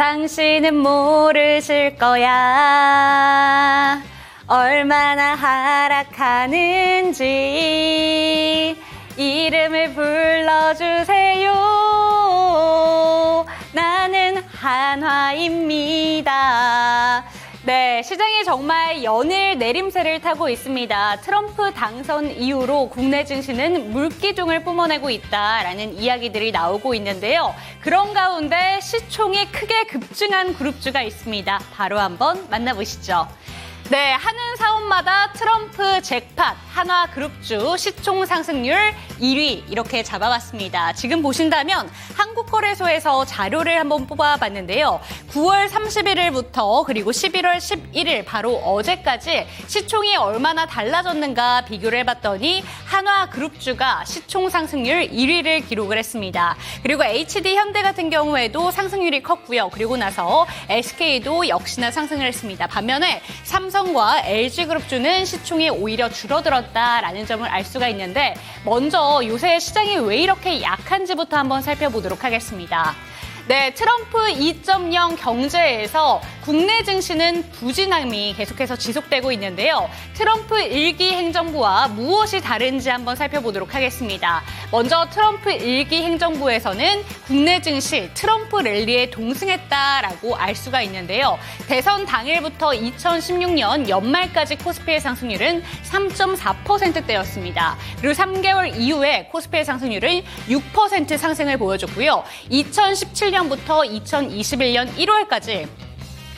당신은 모르실 거야. 얼마나 하락하는지 이름을 불러주세요. 나는 한화입니다. 네, 시장이 정말 연일 내림세를 타고 있습니다. 트럼프 당선 이후로 국내 증시는 물기둥을 뿜어내고 있다라는 이야기들이 나오고 있는데요. 그런 가운데 시총이 크게 급증한 그룹주가 있습니다. 바로 한번 만나보시죠. 네, 하는 사원마다 트럼프 잭팟, 한화그룹주 시총 상승률 1위 이렇게 잡아봤습니다. 지금 보신다면 한국거래소에서 자료를 한번 뽑아봤는데요. 9월 31일부터 그리고 11월 11일 바로 어제까지 시총이 얼마나 달라졌는가 비교를 해봤더니 한화그룹주가 시총 상승률 1위를 기록을 했습니다. 그리고 HD 현대 같은 경우에도 상승률이 컸고요. 그리고 나서 SK도 역시나 상승을 했습니다. 반면에 삼성과 LG그룹주는 시총이 오히려 줄어들었다라는 점을 알 수가 있는데 먼저 요새 시장이 왜 이렇게 약한지부터 한번 살펴보도록 하겠습니다. 네, 트럼프 2.0 경제에서 국내 증시는 부진함이 계속해서 지속되고 있는데요. 트럼프 1기 행정부와 무엇이 다른지 한번 살펴보도록 하겠습니다. 먼저 트럼프 1기 행정부에서는 국내 증시 트럼프 랠리에 동승했다라고 알 수가 있는데요. 대선 당일부터 2016년 연말까지 코스피의 상승률은 3.4%대였습니다. 그리고 3개월 이후에 코스피의 상승률은 6% 상승을 보여줬고요. 2017년부터 2021년 1월까지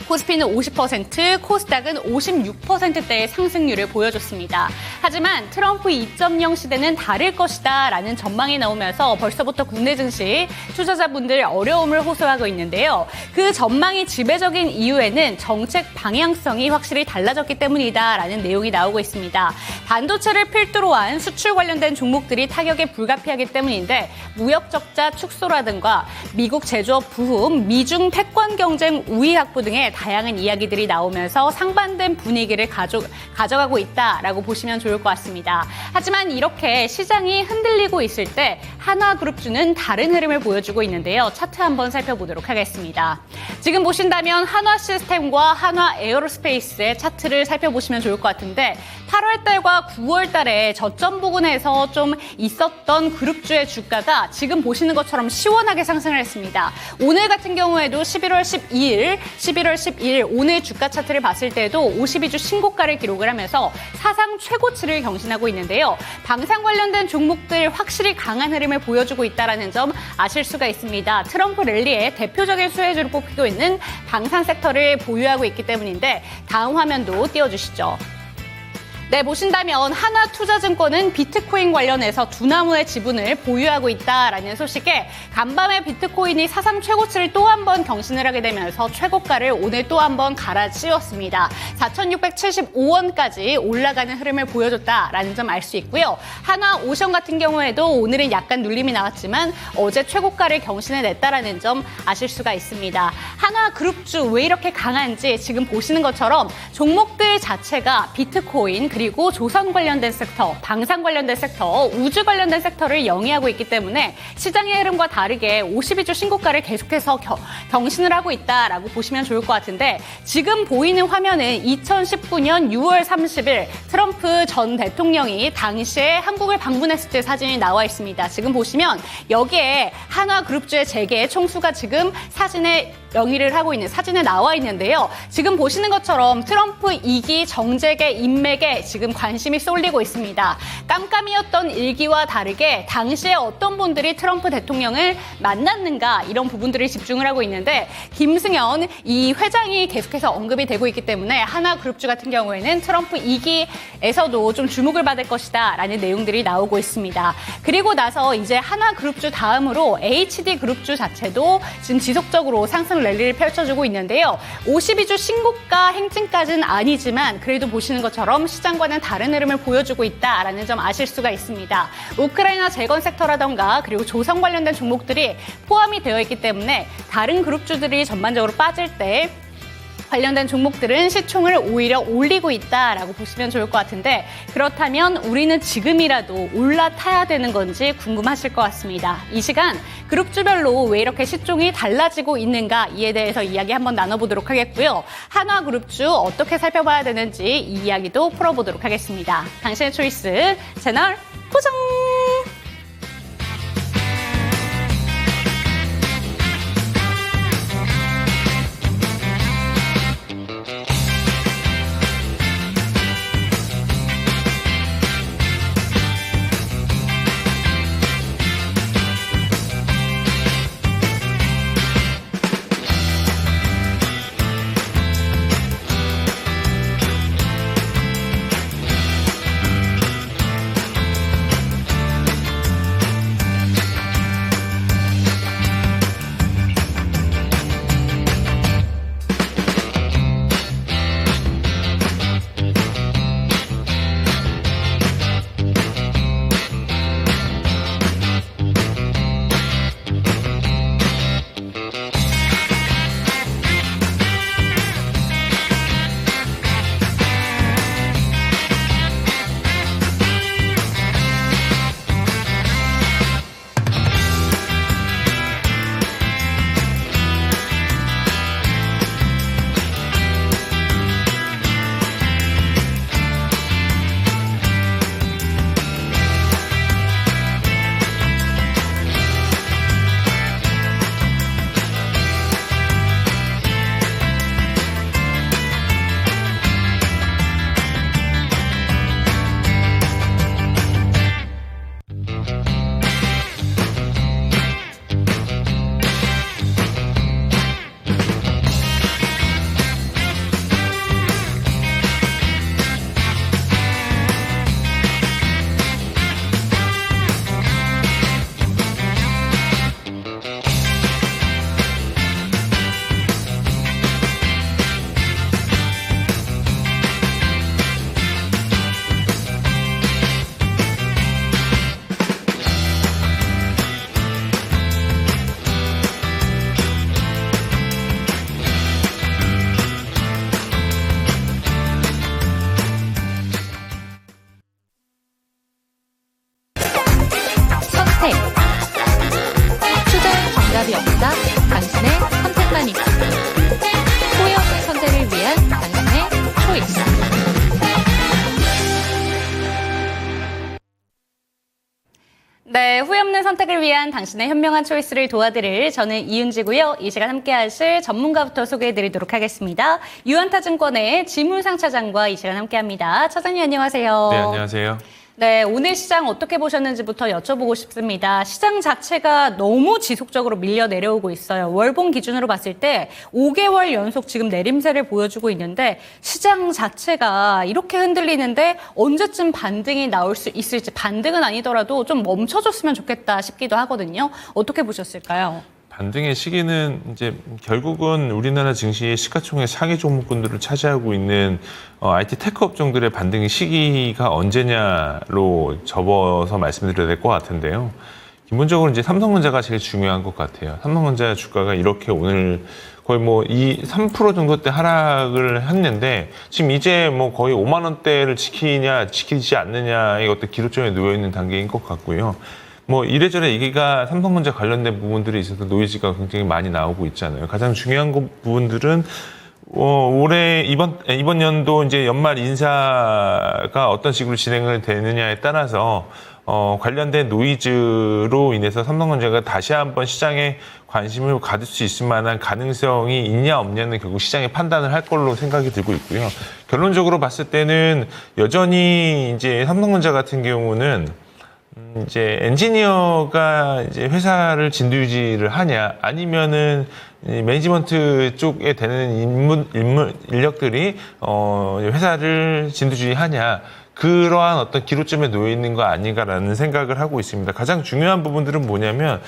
코스피는 50%, 코스닥은 56%대의 상승률을 보여줬습니다. 하지만 트럼프 2.0 시대는 다를 것이다 라는 전망이 나오면서 벌써부터 국내 증시 투자자분들 어려움을 호소하고 있는데요. 그 전망이 지배적인 이유에는 정책 방향성이 확실히 달라졌기 때문이다 라는 내용이 나오고 있습니다. 반도체를 필두로 한 수출 관련된 종목들이 타격에 불가피하기 때문인데 무역 적자 축소라든가 미국 제조업 부흥, 미중 패권 경쟁 우위 확보 등의 다양한 이야기들이 나오면서 상반된 분위기를 가져가고 있다라고 보시면 좋을 것 같습니다. 하지만 이렇게 시장이 흔들리고 있을 때 한화그룹주는 다른 흐름을 보여주고 있는데요. 차트 한번 살펴보도록 하겠습니다. 지금 보신다면 한화시스템과 한화에어로스페이스의 차트를 살펴보시면 좋을 것 같은데 8월 달과 9월 달에 저점 부근에서 좀 있었던 그룹주의 주가가 지금 보시는 것처럼 시원하게 상승을 했습니다. 오늘 같은 경우에도 11월 12일 오늘 주가 차트를 봤을 때도 52주 신고가를 기록을 하면서 사상 최고치를 경신하고 있는데요. 방산 관련된 종목들 확실히 강한 흐름을 보여주고 있다는 점 아실 수가 있습니다. 트럼프 랠리의 대표적인 수혜주로 뽑히고 있는 방산 섹터를 보유하고 있기 때문인데 다음 화면도 띄워주시죠. 네, 보신다면 하나투자증권은 비트코인 관련해서 두나무의 지분을 보유하고 있다라는 소식에 간밤에 비트코인이 사상 최고치를 또 한 번 경신을 하게 되면서 최고가를 오늘 또 한 번 갈아치웠습니다. 4,675원까지 올라가는 흐름을 보여줬다라는 점 알 수 있고요. 하나오션 같은 경우에도 오늘은 약간 눌림이 나왔지만 어제 최고가를 경신해냈다라는 점 아실 수가 있습니다. 한화그룹주 왜 이렇게 강한지 지금 보시는 것처럼 종목들 자체가 비트코인 그리고 조선 관련된 섹터, 방산 관련된 섹터, 우주 관련된 섹터를 영위하고 있기 때문에 시장의 흐름과 다르게 52주 신고가를 계속해서 경신을 하고 있다라고 보시면 좋을 것 같은데 지금 보이는 화면은 2019년 6월 30일 트럼프 전 대통령이 당시에 한국을 방문했을 때 사진이 나와 있습니다. 지금 보시면 여기에 한화그룹주의 재계 총수가 지금 사진에 영위를 하고 있는 사진에 나와 있는데요. 지금 보시는 것처럼 트럼프 2기 정재계 인맥에 지금 관심이 쏠리고 있습니다. 깜깜이었던 1기와 다르게 당시에 어떤 분들이 트럼프 대통령을 만났는가 이런 부분들을 집중을 하고 있는데 김승연 이 회장이 계속해서 언급이 되고 있기 때문에 하나그룹주 같은 경우에는 트럼프 2기에서도 좀 주목을 받을 것이다 라는 내용들이 나오고 있습니다. 그리고 나서 이제 하나그룹주 다음으로 HD그룹주 자체도 지금 지속적으로 상승 랠리를 펼쳐주고 있는데요. 52주 신고가 행진까지는 아니지만 그래도 보시는 것처럼 시장과는 다른 흐름을 보여주고 있다라는 점 아실 수가 있습니다. 우크라이나 재건 섹터라던가 그리고 조선 관련된 종목들이 포함이 되어 있기 때문에 다른 그룹주들이 전반적으로 빠질 때 관련된 종목들은 시총을 오히려 올리고 있다라고 보시면 좋을 것 같은데 그렇다면 우리는 지금이라도 올라타야 되는 건지 궁금하실 것 같습니다. 이 시간 그룹주별로 왜 이렇게 시총이 달라지고 있는가 이에 대해서 이야기 한번 나눠보도록 하겠고요. 한화그룹주 어떻게 살펴봐야 되는지 이 이야기도 풀어보도록 하겠습니다. 당신의 초이스 채널 고정! 정답이 없다. 당신의 선택만 있다. 후회 없는 선택을 위한 당신의 초이스. 네, 후회 없는 선택을 위한 당신의 현명한 초이스를 도와드릴 저는 이은지고요. 이 시간 함께 하실 전문가부터 소개해드리도록 하겠습니다. 유한타증권의 지물상 차장과 이 시간 함께합니다. 차장님 안녕하세요. 네, 안녕하세요. 네, 오늘 시장 어떻게 보셨는지부터 여쭤보고 싶습니다. 시장 자체가 너무 지속적으로 밀려 내려오고 있어요. 월봉 기준으로 봤을 때 5개월 연속 지금 내림세를 보여주고 있는데 시장 자체가 이렇게 흔들리는데 언제쯤 반등이 나올 수 있을지 반등은 아니더라도 좀 멈춰줬으면 좋겠다 싶기도 하거든요. 어떻게 보셨을까요? 반등의 시기는 이제 결국은 우리나라 증시의 시가총액 상위 종목군들을 차지하고 있는 IT 테크 업종들의 반등의 시기가 언제냐로 접어서 말씀드려야 될 것 같은데요. 기본적으로 이제 삼성전자가 제일 중요한 것 같아요. 삼성전자 주가가 이렇게 오늘 거의 뭐 3% 정도대 하락을 했는데 지금 이제 뭐 거의 5만 원대를 지키지 않느냐의 어떤 기로점에 놓여 있는 단계인 것 같고요. 뭐 이래저래 얘기가 삼성전자 관련된 부분들이 있어서 노이즈가 굉장히 많이 나오고 있잖아요. 가장 중요한 부분들은 올해 이번 연도 이제 연말 인사가 어떤 식으로 진행을 되느냐에 따라서 관련된 노이즈로 인해서 삼성전자가 다시 한번 시장에 관심을 가질 수 있을 만한 가능성이 있냐 없냐는 결국 시장이 판단을 할 걸로 생각이 들고 있고요. 결론적으로 봤을 때는 여전히 이제 삼성전자 같은 경우는 이제 엔지니어가 이제 회사를 진두유지를 하냐 아니면은 매니지먼트 쪽에 되는 인력들이 회사를 진두지휘하냐 그러한 어떤 기로점에 놓여 있는 거 아닌가라는 생각을 하고 있습니다. 가장 중요한 부분들은 뭐냐면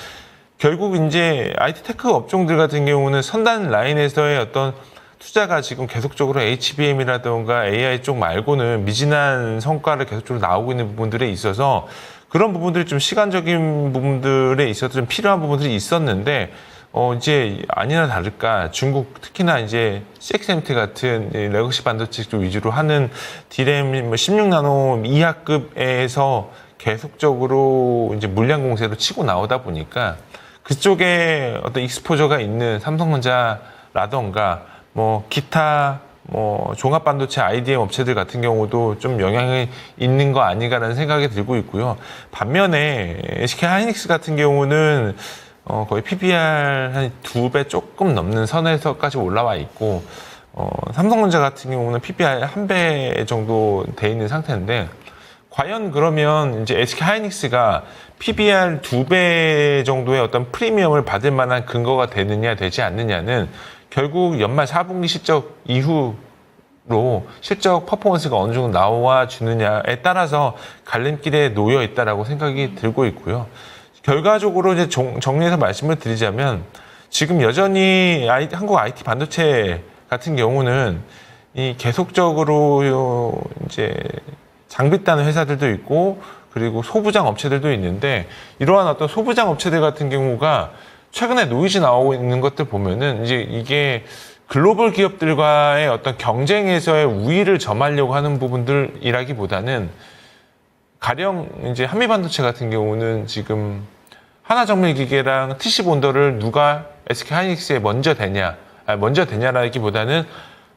결국 이제 IT 테크 업종들 같은 경우는 선단 라인에서의 어떤 투자가 지금 계속적으로 HBM이라든가 AI 쪽 말고는 미진한 성과를 계속적으로 나오고 있는 부분들에 있어서 그런 부분들이 좀 시간적인 부분들에 있어서 좀 필요한 부분들이 있었는데 이제 아니나 다를까 중국 특히나 이제 CXMT 같은 레거시 반도체 쪽 위주로 하는 D램 16나노 이하급에서 계속적으로 이제 물량 공세로 치고 나오다 보니까 그쪽에 어떤 익스포저가 있는 삼성전자라던가 뭐 기타 뭐 종합 반도체 IDM 업체들 같은 경우도 좀 영향이 있는 거 아닌가라는 생각이 들고 있고요. 반면에 SK 하이닉스 같은 경우는 거의 PBR 한 2배 조금 넘는 선에서까지 올라와 있고, 삼성전자 같은 경우는 PBR 1배 정도 돼 있는 상태인데, 과연 그러면 이제 SK 하이닉스가 PBR 2배 정도의 어떤 프리미엄을 받을 만한 근거가 되느냐, 되지 않느냐는 결국 연말 4분기 실적 이후로 실적 퍼포먼스가 어느 정도 나와주느냐에 따라서 갈림길에 놓여 있다라고 생각이 들고 있고요. 결과적으로 이제 정리해서 말씀을 드리자면 지금 여전히 한국 IT 반도체 같은 경우는 이 계속적으로 이제 장비 따는 회사들도 있고 그리고 소부장 업체들도 있는데 이러한 어떤 소부장 업체들 같은 경우가 최근에 노이즈 나오고 있는 것들 보면은 이제 이게 글로벌 기업들과의 어떤 경쟁에서의 우위를 점하려고 하는 부분들이라기보다는 가령 이제 한미반도체 같은 경우는 지금 하나정밀기계랑 TC본더를 누가 SK하이닉스에 먼저 되냐라기보다는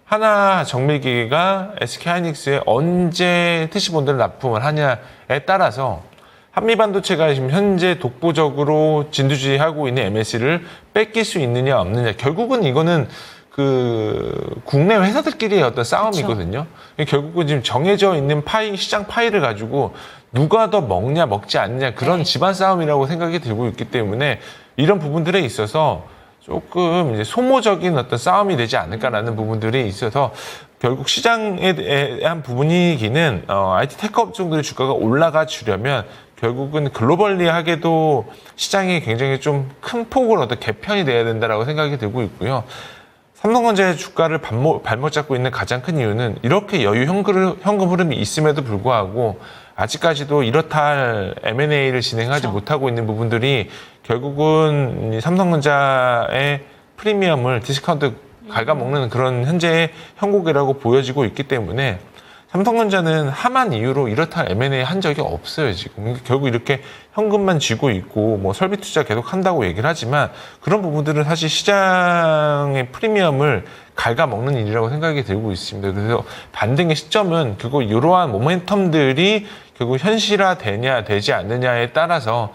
하나정밀기계가 SK하이닉스에 언제 TC본더를 납품을 하냐에 따라서 한미반도체가 지금 현재 독보적으로 진두지휘하고 있는 MS를 뺏길 수 있느냐 없느냐 결국은 이거는 그 국내 회사들끼리의 어떤 싸움이거든요. 그렇죠. 결국은 지금 정해져 있는 시장 파이를 가지고 누가 더 먹냐 먹지 않느냐 그런 집안 싸움이라고 생각이 들고 있기 때문에 이런 부분들에 있어서 조금 이제 소모적인 어떤 싸움이 되지 않을까라는 부분들이 있어서 결국 시장에 대한 분위기는 IT 테크 업종들의 주가가 올라가 주려면 결국은 글로벌리하게도 시장이 굉장히 좀 큰 폭으로 어떤 개편이 돼야 된다라고 생각이 들고 있고요. 삼성전자의 주가를 발목 잡고 있는 가장 큰 이유는 이렇게 여유 현금 흐름이 있음에도 불구하고 아직까지도 이렇다 할 M&A를 진행하지 그렇죠. 못하고 있는 부분들이 결국은 삼성전자의 프리미엄을 디스카운트 갉아먹는 그런 현재의 형국이라고 보여지고 있기 때문에 삼성전자는 하만 이후로 이렇다 할 M&A 한 적이 없어요, 지금. 결국 이렇게 현금만 쥐고 있고, 뭐 설비 투자 계속 한다고 얘기를 하지만 그런 부분들은 사실 시장의 프리미엄을 갉아먹는 일이라고 생각이 들고 있습니다. 그래서 반등의 시점은 결국 이러한 모멘텀들이 결국 현실화 되냐, 되지 않느냐에 따라서,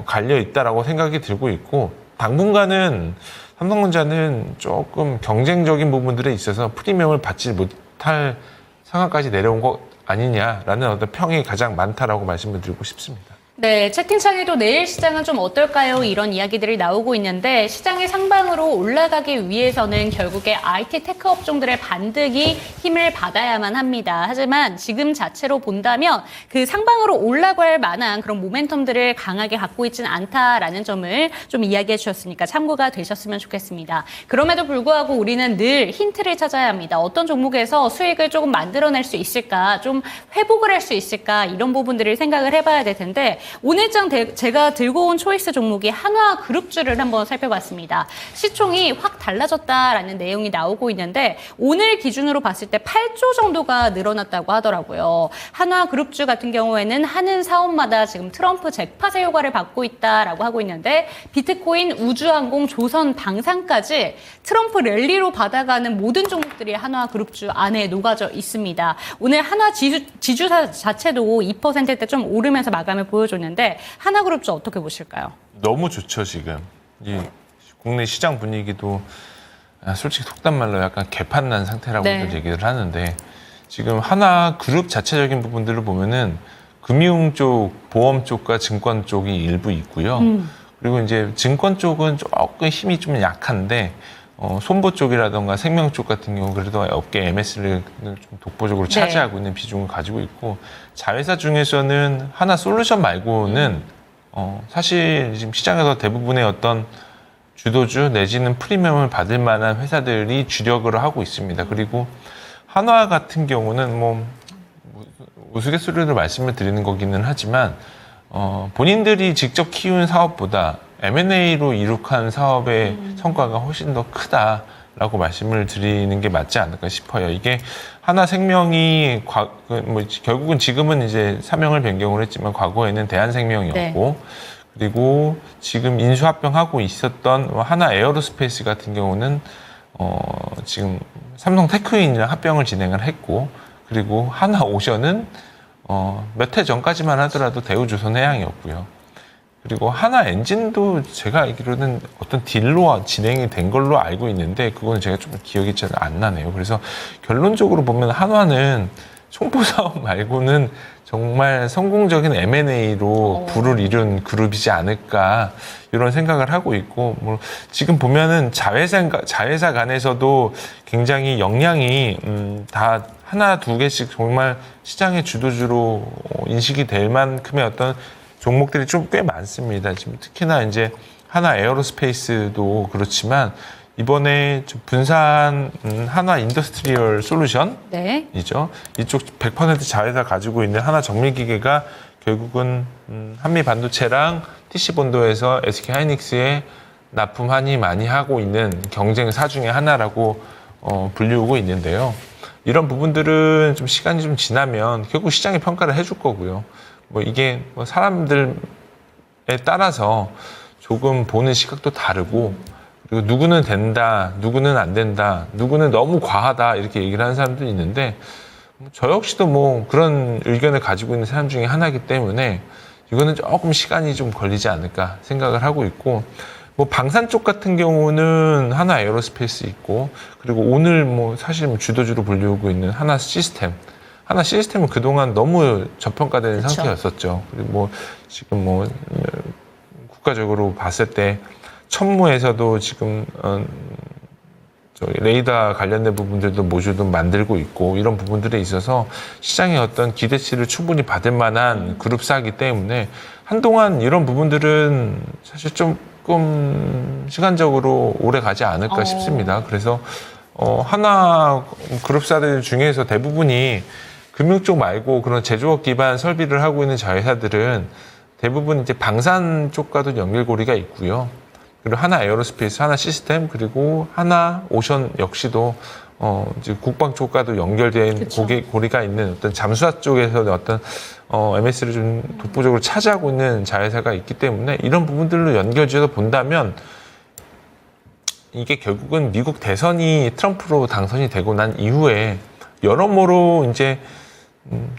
갈려 있다라고 생각이 들고 있고, 당분간은 삼성전자는 조금 경쟁적인 부분들에 있어서 프리미엄을 받지 못할 상황까지 내려온 것 아니냐라는 어떤 평이 가장 많다라고 말씀을 드리고 싶습니다. 네, 채팅창에도 내일 시장은 좀 어떨까요? 이런 이야기들이 나오고 있는데 시장의 상방으로 올라가기 위해서는 결국에 IT 테크 업종들의 반등이 힘을 받아야만 합니다. 하지만 지금 자체로 본다면 그 상방으로 올라갈 만한 그런 모멘텀들을 강하게 갖고 있지는 않다라는 점을 좀 이야기해 주셨으니까 참고가 되셨으면 좋겠습니다. 그럼에도 불구하고 우리는 늘 힌트를 찾아야 합니다. 어떤 종목에서 수익을 조금 만들어낼 수 있을까? 좀 회복을 할 수 있을까? 이런 부분들을 생각을 해봐야 될 텐데 오늘장 제가 들고 온 초이스 종목이 한화그룹주를 한번 살펴봤습니다. 시총이 확 달라졌다라는 내용이 나오고 있는데 오늘 기준으로 봤을 때 8조 정도가 늘어났다고 하더라고요. 한화그룹주 같은 경우에는 하는 사업마다 지금 트럼프 잭팟의 효과를 받고 있다라고 하고 있는데 비트코인, 우주항공, 조선, 방산까지 트럼프 랠리로 받아가는 모든 종목들이 한화그룹주 안에 녹아져 있습니다. 오늘 한화 지주 자체도 2%대 좀 오르면서 마감을 보여줬는데 하나그룹주 어떻게 보실까요? 너무 좋죠, 지금. 이 국내 시장 분위기도 솔직히 속단 말로 약간 개판난 상태라고들 얘기를 하는데 지금 하나그룹 자체적인 부분들을 보면은 금융 쪽, 보험 쪽과 증권 쪽이 일부 있고요. 그리고 이제 증권 쪽은 조금 힘이 좀 약한데 손보 쪽이라던가 생명 쪽 같은 경우 그래도 업계 MS를 좀 독보적으로 차지하고 있는 비중을 가지고 있고 자회사 중에서는 하나 솔루션 말고는 사실 지금 시장에서 대부분의 어떤 주도주 내지는 프리미엄을 받을 만한 회사들이 주력을 하고 있습니다. 그리고 한화 같은 경우는 뭐 우스갯소리로 말씀을 드리는 거기는 하지만 본인들이 직접 키운 사업보다 M&A로 이룩한 사업의 성과가 훨씬 더 크다라고 말씀을 드리는 게 맞지 않을까 싶어요. 이게 하나생명이 결국은 지금은 이제 사명을 변경을 했지만 과거에는 대한생명이었고 그리고 지금 인수합병하고 있었던 하나 에어로스페이스 같은 경우는 지금 삼성 테크윈이랑 합병을 진행을 했고 그리고 하나 오션은 몇 해 전까지만 하더라도 대우조선해양이었고요. 그리고 하나 엔진도 제가 알기로는 어떤 딜로 진행이 된 걸로 알고 있는데 그거는 제가 좀 기억이 잘 안 나네요. 그래서 결론적으로 보면 한화는 총포 사업 말고는 정말 성공적인 M&A로 부를 이룬 그룹이지 않을까 이런 생각을 하고 있고 뭐 지금 보면은 자회사 간에서도 굉장히 역량이 다 하나 두 개씩 정말 시장의 주도주로 인식이 될 만큼의 어떤 종목들이 좀 꽤 많습니다. 지금 특히나 이제 하나 에어로스페이스도 그렇지만 이번에 좀 분산 하나 인더스트리얼 솔루션이죠. 네. 이쪽 100% 자회사 가지고 있는 하나 정밀기계가 결국은 한미 반도체랑 TC 본도에서 SK 하이닉스에 납품하니 많이 하고 있는 경쟁사 중에 하나라고 불리우고 있는데요. 이런 부분들은 좀 시간이 좀 지나면 결국 시장이 평가를 해줄 거고요. 뭐 이게 뭐 사람들에 따라서 조금 보는 시각도 다르고 그리고 누구는 된다, 누구는 안 된다, 누구는 너무 과하다 이렇게 얘기를 하는 사람도 있는데 저 역시도 뭐 그런 의견을 가지고 있는 사람 중에 하나이기 때문에 이거는 조금 시간이 좀 걸리지 않을까 생각을 하고 있고 뭐 방산 쪽 같은 경우는 하나 에어로스페이스 있고 그리고 오늘 뭐 사실 뭐 주도주로 불리우고 있는 하나 시스템은 그동안 너무 저평가되는 그쵸. 상태였었죠. 그리고 뭐 지금 뭐 국가적으로 봤을 때 천무에서도 지금 레이더 관련된 부분들도 모듈도 만들고 있고 이런 부분들에 있어서 시장의 어떤 기대치를 충분히 받을 만한 그룹사이기 때문에 한동안 이런 부분들은 사실 조금 시간적으로 오래 가지 않을까 싶습니다. 그래서 하나 그룹사들 중에서 대부분이 금융 쪽 말고 그런 제조업 기반 설비를 하고 있는 자회사들은 대부분 이제 방산 쪽과도 연결고리가 있고요. 그리고 하나 에어로스페이스, 하나 시스템, 그리고 하나 오션 역시도 이제 국방 쪽과도 연결된 고리가 있는 어떤 잠수화 쪽에서 어떤 MS를 좀 독보적으로 차지하고 있는 자회사가 있기 때문에 이런 부분들로 연결지어서 본다면 이게 결국은 미국 대선이 트럼프로 당선이 되고 난 이후에 여러모로 이제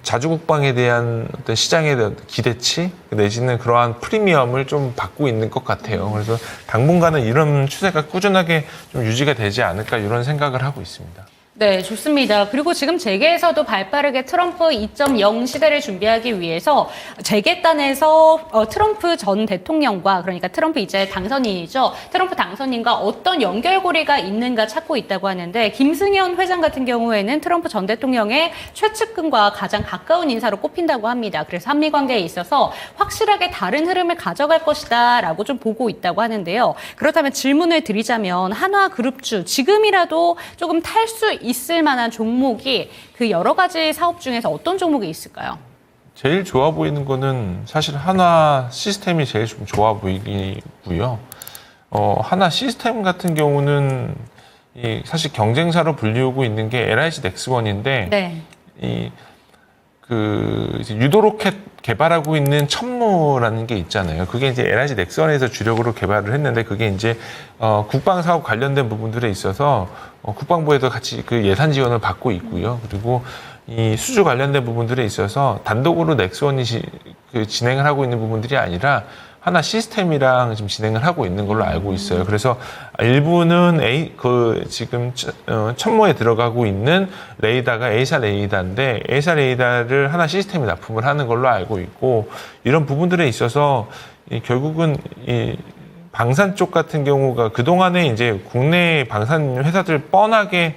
자주국방에 대한 어떤 시장의 기대치 내지는 그러한 프리미엄을 좀 받고 있는 것 같아요. 그래서 당분간은 이런 추세가 꾸준하게 좀 유지가 되지 않을까 이런 생각을 하고 있습니다. 네, 좋습니다. 그리고 지금 재계에서도 발빠르게 트럼프 2.0 시대를 준비하기 위해서 재계단에서 트럼프 전 대통령과 그러니까 트럼프 이제 당선인이죠. 트럼프 당선인과 어떤 연결고리가 있는가 찾고 있다고 하는데 김승현 회장 같은 경우에는 트럼프 전 대통령의 최측근과 가장 가까운 인사로 꼽힌다고 합니다. 그래서 한미 관계에 있어서 확실하게 다른 흐름을 가져갈 것이다 라고 좀 보고 있다고 하는데요. 그렇다면 질문을 드리자면 한화그룹주 지금이라도 조금 탈 수 있을 만한 종목이 그 여러 가지 사업 중에서 어떤 종목이 있을까요? 제일 좋아 보이는 거는 사실 하나 시스템이 제일 좀 좋아 보이고요. 하나 시스템 같은 경우는 사실 경쟁사로 불리우고 있는 게 LIG 넥스원인데 네. 이제 유도로켓 개발하고 있는 천무라는 게 있잖아요. 그게 이제 LIG 넥스원에서 주력으로 개발을 했는데 그게 이제 국방 사업 관련된 부분들에 있어서 국방부에도 같이 그 예산 지원을 받고 있고요. 그리고 이 수주 관련된 부분들에 있어서 단독으로 넥스원이 진행을 하고 있는 부분들이 아니라 하나 시스템이랑 지금 진행을 하고 있는 걸로 알고 있어요. 그래서 일부는 지금 천모에 들어가고 있는 레이더가 A사 레이더인데 A사 레이더를 하나 시스템이 납품을 하는 걸로 알고 있고 이런 부분들에 있어서 결국은 이 방산 쪽 같은 경우가 그동안에 이제 국내 방산 회사들 뻔하게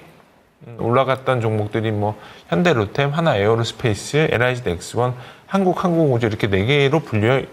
올라갔던 종목들이 뭐 현대로템, 하나 에어로스페이스, LIG 넥스원, 한국항공우주 이렇게 4개로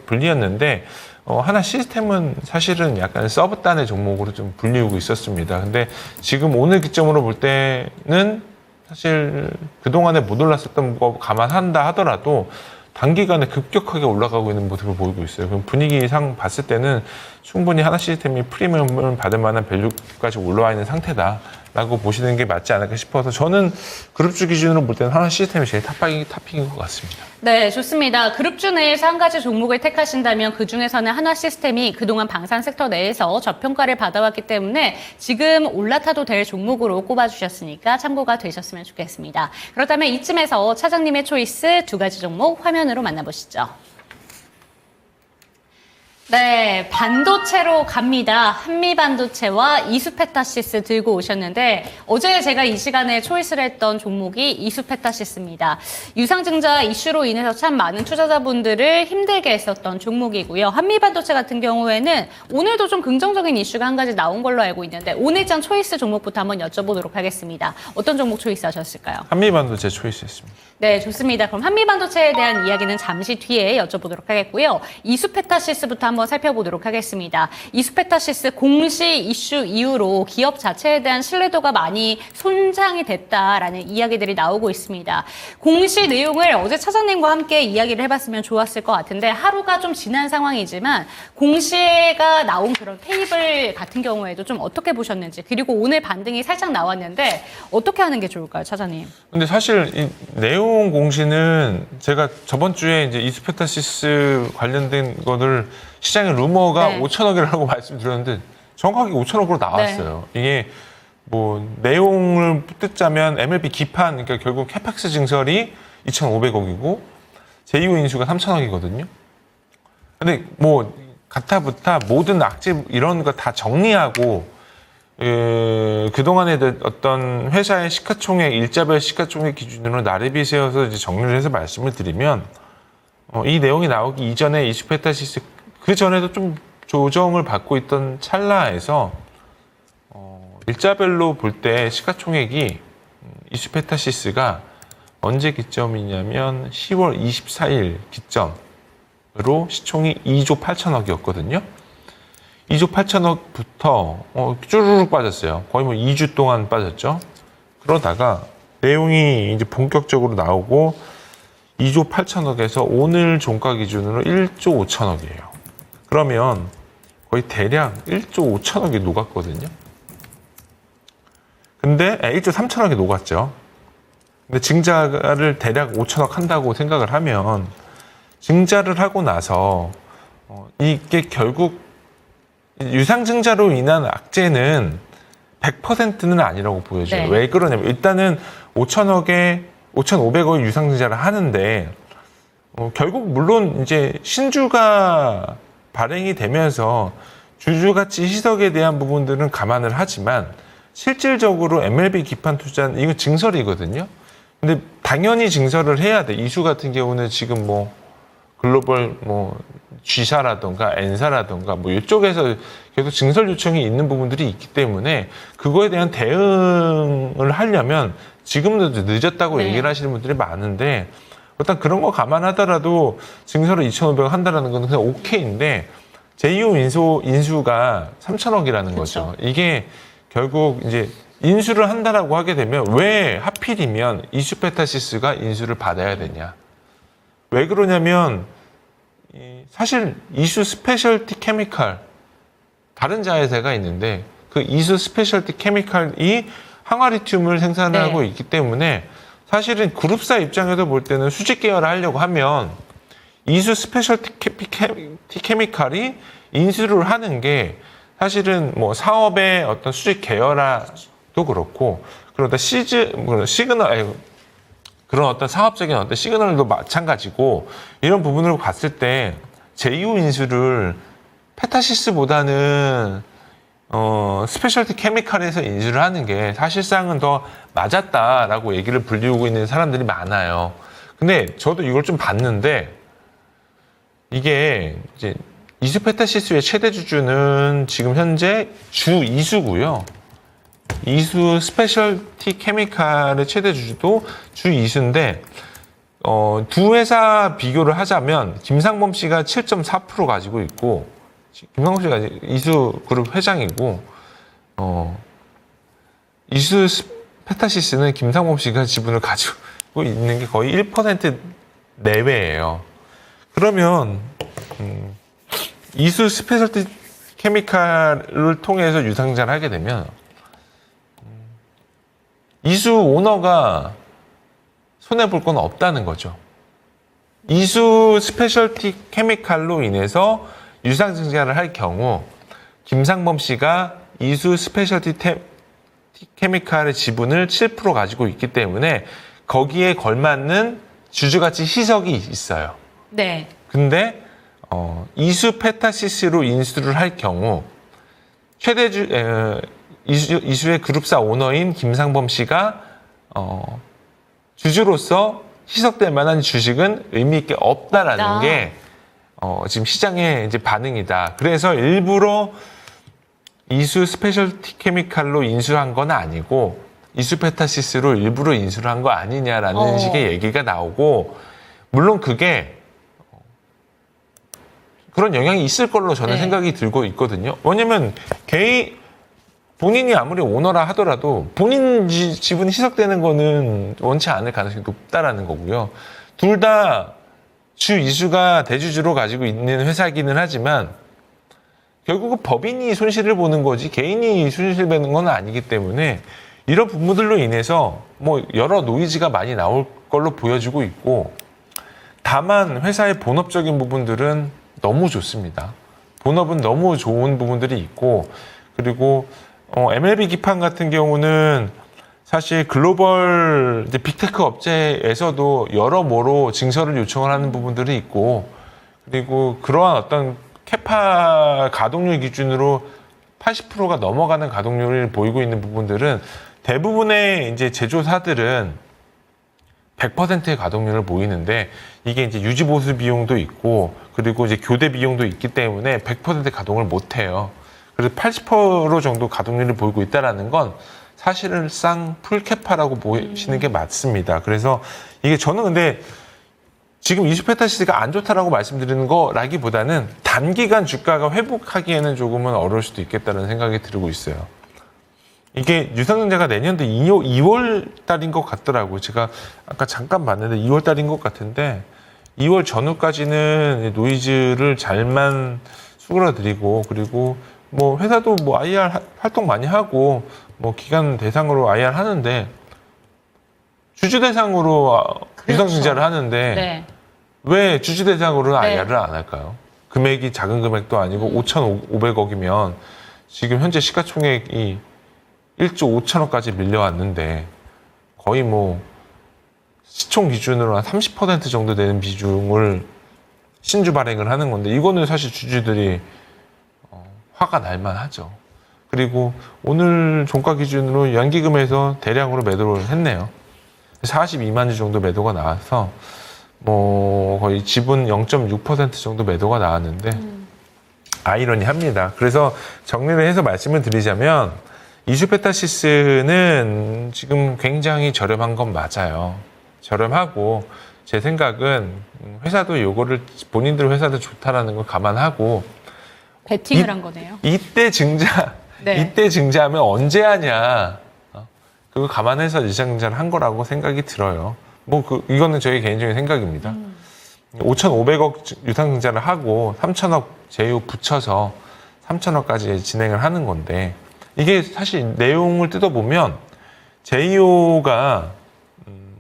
불리었는데 하나 시스템은 사실은 약간 서브단의 종목으로 좀 불리우고 있었습니다. 근데 지금 오늘 기점으로 볼 때는 사실 그동안에 못 올랐었던 거 감안한다 하더라도 단기간에 급격하게 올라가고 있는 모습을 보이고 있어요. 그럼 분위기상 봤을 때는 충분히 하나 시스템이 프리미엄을 받을 만한 밸류까지 올라와 있는 상태다라고 보시는 게 맞지 않을까 싶어서 저는 그룹주 기준으로 볼 때는 하나 시스템이 제일 탑픽인 것 같습니다. 네, 좋습니다. 그룹주 내에서 한 가지 종목을 택하신다면 그중에서는 하나 시스템이 그동안 방산 섹터 내에서 저평가를 받아왔기 때문에 지금 올라타도 될 종목으로 꼽아주셨으니까 참고가 되셨으면 좋겠습니다. 그렇다면 이쯤에서 차장님의 초이스 두 가지 종목 화면으로 만나보시죠. 네, 반도체로 갑니다. 한미반도체와 이수페타시스 들고 오셨는데 어제 제가 이 시간에 초이스를 했던 종목이 이수페타시스입니다. 유상증자 이슈로 인해서 참 많은 투자자분들을 힘들게 했었던 종목이고요. 한미반도체 같은 경우에는 오늘도 좀 긍정적인 이슈가 한 가지 나온 걸로 알고 있는데 오늘장 초이스 종목부터 한번 여쭤보도록 하겠습니다. 어떤 종목 초이스 하셨을까요? 한미반도체 초이스했습니다. 네, 좋습니다. 그럼 한미반도체에 대한 이야기는 잠시 뒤에 여쭤보도록 하겠고요. 이수페타시스부터 한번 살펴보도록 하겠습니다. 이수페타시스 공시 이슈 이후로 기업 자체에 대한 신뢰도가 많이 손상이 됐다라는 이야기들이 나오고 있습니다. 공시 내용을 어제 차장님과 함께 이야기를 해봤으면 좋았을 것 같은데 하루가 좀 지난 상황이지만 공시가 나온 그런 테이블 같은 경우에도 좀 어떻게 보셨는지 그리고 오늘 반등이 살짝 나왔는데 어떻게 하는 게 좋을까요, 차장님? 근데 사실 이 내용 공시는 제가 저번 주에 이제 이수페타시스 관련된 거를 시장의 루머가 네. 5천억이라고 말씀드렸는데 정확하게 5천억으로 나왔어요. 이게 뭐 내용을 듣자면 MLB 기판, 그러니까 결국 캐펙스 증설이 2,500억이고 제2호 인수가 3천억이거든요. 근데 뭐 가타부타 모든 악재 이런 거 다 정리하고 그동안에 어떤 회사의 시가총액, 일자별 시가총액 기준으로 나래비 세워서 이제 정리를 해서 말씀을 드리면, 이 내용이 나오기 이전에 이수페타시스, 그 전에도 좀 조정을 받고 있던 찰나에서, 일자별로 볼 때 시가총액이 이수페타시스가 언제 기점이냐면 10월 24일 기점으로 시총이 2조 8천억이었거든요. 2조 8천억부터 쭈르륵 빠졌어요. 거의 뭐 2주 동안 빠졌죠. 그러다가 내용이 이제 본격적으로 나오고 2조 8천억에서 오늘 종가 기준으로 1조 5천억이에요. 그러면 거의 대략 1조 5천억이 녹았거든요. 근데 1조 3천억이 녹았죠. 근데 증자를 대략 5천억 한다고 생각을 하면 증자를 하고 나서 이게 결국 유상증자로 인한 악재는 100%는 아니라고 보여져요. 네. 왜 그러냐면 일단은 5,500억 유상증자를 하는데 결국 물론 이제 신주가 발행이 되면서 주주가치 희석에 대한 부분들은 감안을 하지만 실질적으로 MLB 기판 투자는 이거 증설이거든요. 근데 당연히 증설을 해야 돼. 이수 같은 경우는 지금 뭐 글로벌 뭐 G사라던가 N사라던가 뭐 이쪽에서 계속 증설 요청이 있는 부분들이 있기 때문에 그거에 대한 대응을 하려면 지금도 늦었다고 네. 얘기를 하시는 분들이 많은데 일단 그런 거 감안하더라도 증설을 2,500억 한다라는 건 그냥 오케이인데 제2호 인수가 3천억이라는 거죠. 이게 결국 이제 인수를 한다라고 하게 되면 왜 하필이면 이수페타시스가 인수를 받아야 되냐? 왜 그러냐면 사실 이수 스페셜티 케미칼 다른 자회사가 있는데 그 이수 스페셜티 케미칼이 항아리튬을 생산하고 있기 때문에 사실은 그룹사 입장에서 볼 때는 수직 계열을 하려고 하면 이수 스페셜티 케미칼이 인수를 하는 게 사실은 뭐 사업의 어떤 수직 계열화도 그렇고 그러다 시그널 그런 어떤 사업적인 어떤 시그널도 마찬가지고 이런 부분으로 봤을 때 제2호 인수를 페타시스보다는 스페셜티 케미칼에서 인수를 하는 게 사실상은 더 맞았다라고 얘기를 불리우고 있는 사람들이 많아요. 근데 저도 이걸 좀 봤는데 이게 이제 이수페타시스의 최대 주주는 지금 현재 주 이수고요. 이수 스페셜티 케미칼의 최대 주주도 주 이수인데 두 회사 비교를 하자면 김상범 씨가 7.4% 가지고 있고 김상범 씨가 이수 그룹 회장이고 이수 페타시스는 김상범 씨가 지분을 가지고 있는 게 거의 1% 내외예요. 그러면 이수 스페셜티 케미칼을 통해서 유상증자를 하게 되면 이수 오너가 손해볼 건 없다는 거죠. 이수 스페셜티 케미칼로 인해서 유상증자를 할 경우 김상범 씨가 이수 스페셜티 케미칼의 지분을 7% 가지고 있기 때문에 거기에 걸맞는 주주가치 희석이 있어요. 네. 근데 이수 페타시스로 인수를 할 경우 이수의 그룹사 오너인 김상범 씨가 주주로서 희석될 만한 주식은 의미 있게 없다라는 게 지금 시장의 이제 반응이다. 그래서 일부러 이수 스페셜티 케미칼로 인수한 건 아니고 이수 페타시스로 일부러 인수를 한 거 아니냐라는 식의 얘기가 나오고, 물론 그게 그런 영향이 있을 걸로 저는 네. 생각이 들고 있거든요. 왜냐면 본인이 아무리 오너라 하더라도 본인 지분이 희석되는 거는 원치 않을 가능성이 높다라는 거고요. 둘 다 주 이수가 대주주로 가지고 있는 회사이기는 하지만 결국은 법인이 손실을 보는 거지 개인이 손실 보는 건 아니기 때문에 이런 부분들로 인해서 뭐 여러 노이즈가 많이 나올 걸로 보여지고 있고, 다만 회사의 본업적인 부분들은 너무 좋습니다. 본업은 너무 좋은 부분들이 있고, 그리고 MLB 기판 같은 경우는 사실 글로벌 이제 빅테크 업체에서도 여러모로 증설을 요청을 하는 부분들이 있고, 그리고 그러한 어떤 캐파 가동률 기준으로 80%가 넘어가는 가동률을 보이고 있는 부분들은 대부분의 이제 제조사들은 100%의 가동률을 보이는데, 이게 이제 유지 보수 비용도 있고 그리고 이제 교대 비용도 있기 때문에 100% 가동을 못 해요. 그래서 80% 정도 가동률을 보이고 있다라는 건 사실상 풀캐파라고 보시는 게 맞습니다. 그래서 이게 저는 근데 지금 이수페타시스가 안 좋다라고 말씀드리는 거라기보다는 단기간 주가가 회복하기에는 조금은 어려울 수도 있겠다는 생각이 들고 있어요. 이게 유상증자가 내년도 2월 달인 것 같더라고요. 제가 아까 잠깐 봤는데 2월 달인 것 같은데 2월 전후까지는 노이즈를 잘만 수그러드리고, 그리고 뭐 회사도 뭐 IR 활동 많이 하고 뭐 기관 대상으로 IR 하는데 주주 대상으로 그렇죠. 유상증자를 하는데 네. 왜 주주 대상으로 네. IR을 안 할까요? 금액이 작은 금액도 아니고 5,500억이면 지금 현재 시가총액이 1조 5천억까지 밀려왔는데 거의 뭐 시총 기준으로 한 30% 정도 되는 비중을 신주 발행을 하는 건데, 이거는 사실 주주들이 화가 날만 하죠. 그리고 오늘 종가 기준으로 연기금에서 대량으로 매도를 했네요. 42만 주 정도 매도가 나와서 뭐 거의 지분 0.6% 정도 매도가 나왔는데 아이러니합니다. 그래서 정리를 해서 말씀을 드리자면 이수페타시스는 지금 굉장히 저렴한 건 맞아요. 저렴하고 제 생각은 회사도 요거를 본인들 회사도 좋다라는 걸 감안하고 베팅을 한 거네요. 이때 증자 네. 이때 증자하면 언제 하냐, 그거 감안해서 유상증자를 한 거라고 생각이 들어요. 뭐 이거는 저희 개인적인 생각입니다. 5,500억 유상증자를 하고 3,000억 제휴 붙여서 3,000억까지 진행을 하는 건데, 이게 사실 내용을 뜯어보면 제이오가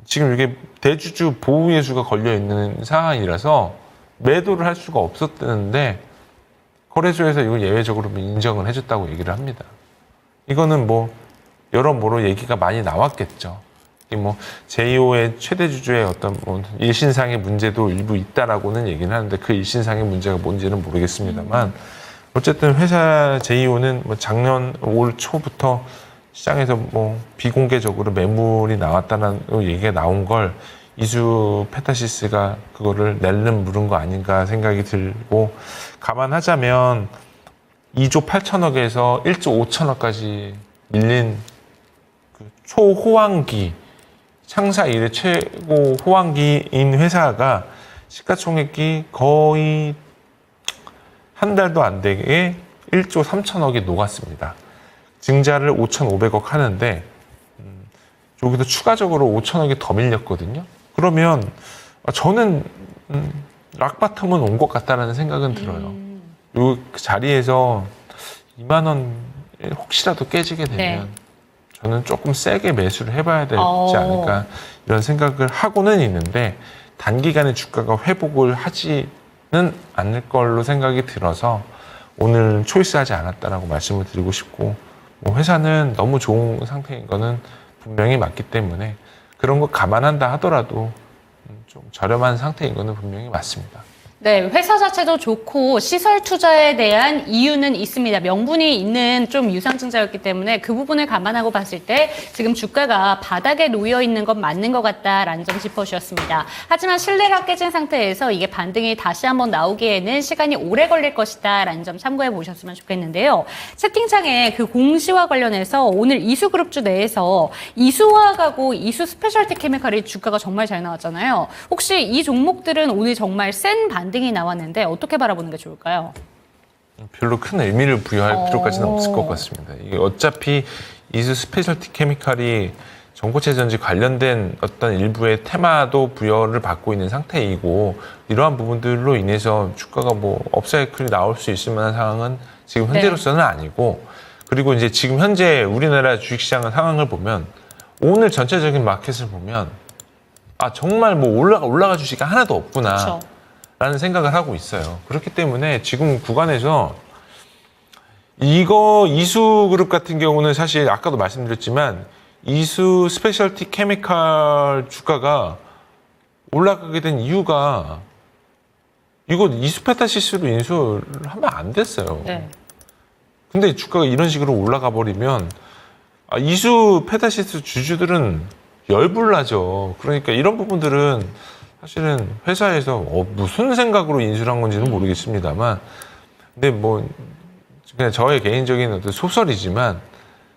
지금 이게 대주주 보호 예수가 걸려 있는 상황이라서 매도를 할 수가 없었는데 거래소에서 이걸 예외적으로 인정을 해줬다고 얘기를 합니다. 이거는 뭐 여러모로 얘기가 많이 나왔겠죠. 뭐 제이오의 최대 주주의 어떤 뭐 일신상의 문제도 일부 있다라고는 얘기는 하는데 그 일신상의 문제가 뭔지는 모르겠습니다만, 어쨌든 회사 제이오는 뭐 작년 올 초부터 시장에서 뭐 비공개적으로 매물이 나왔다는 얘기가 나온 걸 이수 페타시스가 그거를 낼름 물은 거 아닌가 생각이 들고, 감안하자면 2조 8천억에서 1조 5천억까지 밀린 그 초호황기, 창사 이래 최고 호황기인 회사가 시가총액이 거의 한 달도 안 되게 1조 3천억이 녹았습니다. 증자를 5,500억 하는데 여기서 추가적으로 5천억이 더 밀렸거든요. 그러면 저는 락바텀은 온 것 같다라는 생각은 들어요. 요 자리에서 2만 원 혹시라도 깨지게 되면 네. 저는 조금 세게 매수를 해봐야 되지 않을까 이런 생각을 하고는 있는데 단기간에 주가가 회복을 하지는 않을 걸로 생각이 들어서 오늘 초이스하지 않았다라고 말씀을 드리고 싶고 뭐 회사는 너무 좋은 상태인 거는 분명히 맞기 때문에 그런 거 감안한다 하더라도 좀 저렴한 상태인 거는 분명히 맞습니다. 네, 회사 자체도 좋고 시설 투자에 대한 이유는 있습니다. 명분이 있는 좀 유상증자였기 때문에 그 부분을 감안하고 봤을 때 지금 주가가 바닥에 놓여 있는 건 맞는 것 같다라는 점 짚어주셨습니다. 하지만 신뢰가 깨진 상태에서 이게 반등이 다시 한번 나오기에는 시간이 오래 걸릴 것이다라는 점 참고해 보셨으면 좋겠는데요. 채팅창에 그 공시와 관련해서 오늘 이수그룹주 내에서 이수화학하고 이수 스페셜티 케미칼이 주가가 정말 잘 나왔잖아요. 혹시 이 종목들은 오늘 정말 센 반등이 나왔는데 어떻게 바라보는 게 좋을까요? 별로 큰 의미를 부여할 필요까지는 없을 것 같습니다. 이게 어차피 이수 스페셜티 케미칼이 전고체 전지 관련된 어떤 일부의 테마도 부여를 받고 있는 상태이고 이러한 부분들로 인해서 주가가 뭐 업사이클이 나올 수 있을 만한 상황은 지금 현재로서는 아니고 그리고 이제 지금 현재 우리나라 주식시장 상황을 보면 오늘 전체적인 마켓을 보면 아 정말 뭐 올라가 주식이 하나도 없구나. 그렇죠. 라는 생각을 하고 있어요. 그렇기 때문에 지금 구간에서 이거 이수그룹 같은 경우는 사실 아까도 말씀드렸지만 이수 스페셜티 케미칼 주가가 올라가게 된 이유가 이거 이수페타시스로 인수를 하면 안 됐어요. 네. 근데 주가가 이런 식으로 올라가 버리면 이수페타시스 주주들은 열불나죠. 그러니까 이런 부분들은 사실은 회사에서 무슨 생각으로 인수를 한 건지는 모르겠습니다만 근데 뭐 그냥 저의 개인적인 어떤 소설이지만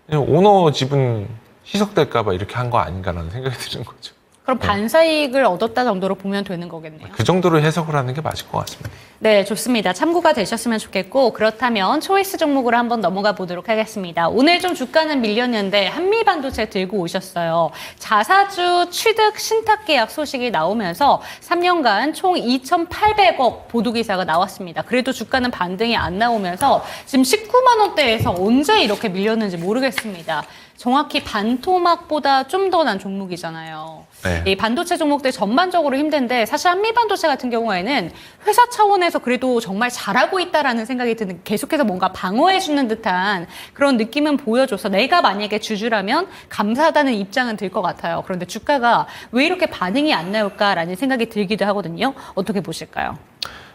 그냥 오너 지분 희석될까 봐 이렇게 한 거 아닌가라는 생각이 드는 거죠. 그럼 반사이익을 얻었다 정도로 보면 되는 거겠네요. 그 정도로 해석을 하는 게 맞을 것 같습니다. 네, 좋습니다. 참고가 되셨으면 좋겠고 그렇다면 초이스 종목으로 한번 넘어가 보도록 하겠습니다. 오늘 좀 주가는 밀렸는데 한미반도체 들고 오셨어요. 자사주 취득 신탁 계약 소식이 나오면서 3년간 총 2,800억 보도기사가 나왔습니다. 그래도 주가는 반등이 안 나오면서 지금 19만 원대에서 언제 이렇게 밀렸는지 모르겠습니다. 정확히 반토막보다 좀 더 난 종목이잖아요. 네. 이 반도체 종목들 전반적으로 힘든데 사실 한미반도체 같은 경우에는 회사 차원에서 그래도 정말 잘하고 있다라는 생각이 드는 계속해서 뭔가 방어해주는 듯한 그런 느낌은 보여줘서 내가 만약에 주주라면 감사하다는 입장은 들 것 같아요. 그런데 주가가 왜 이렇게 반응이 안 나올까라는 생각이 들기도 하거든요. 어떻게 보실까요?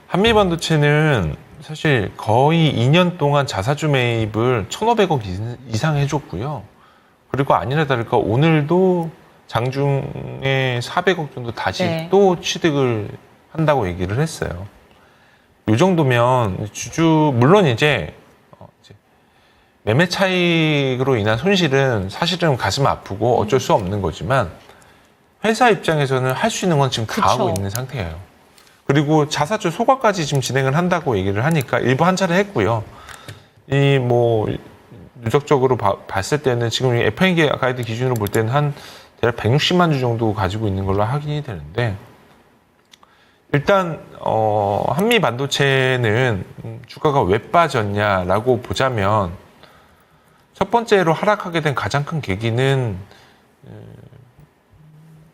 한미반도체는 사실 거의 2년 동안 자사주 매입을 1,500억 이상 해줬고요. 그리고 아니나 다를까 오늘도 장중에 400억 정도 다시 또 취득을 한다고 얘기를 했어요. 이 정도면 주주 물론 이제 매매 차익으로 인한 손실은 사실은 가슴 아프고 어쩔 수 없는 거지만 회사 입장에서는 할 수 있는 건 지금 다 하고 있는 상태예요. 그리고 자사주 소각까지 지금 진행을 한다고 얘기를 하니까 일부 한 차례 했고요. 이 뭐 누적적으로 봤을 때는 지금 이 FNG 가이드 기준으로 볼 때는 한 대략 160만 주 정도 가지고 있는 걸로 확인이 되는데 일단 한미 반도체는 주가가 왜 빠졌냐라고 보자면 첫 번째로 하락하게 된 가장 큰 계기는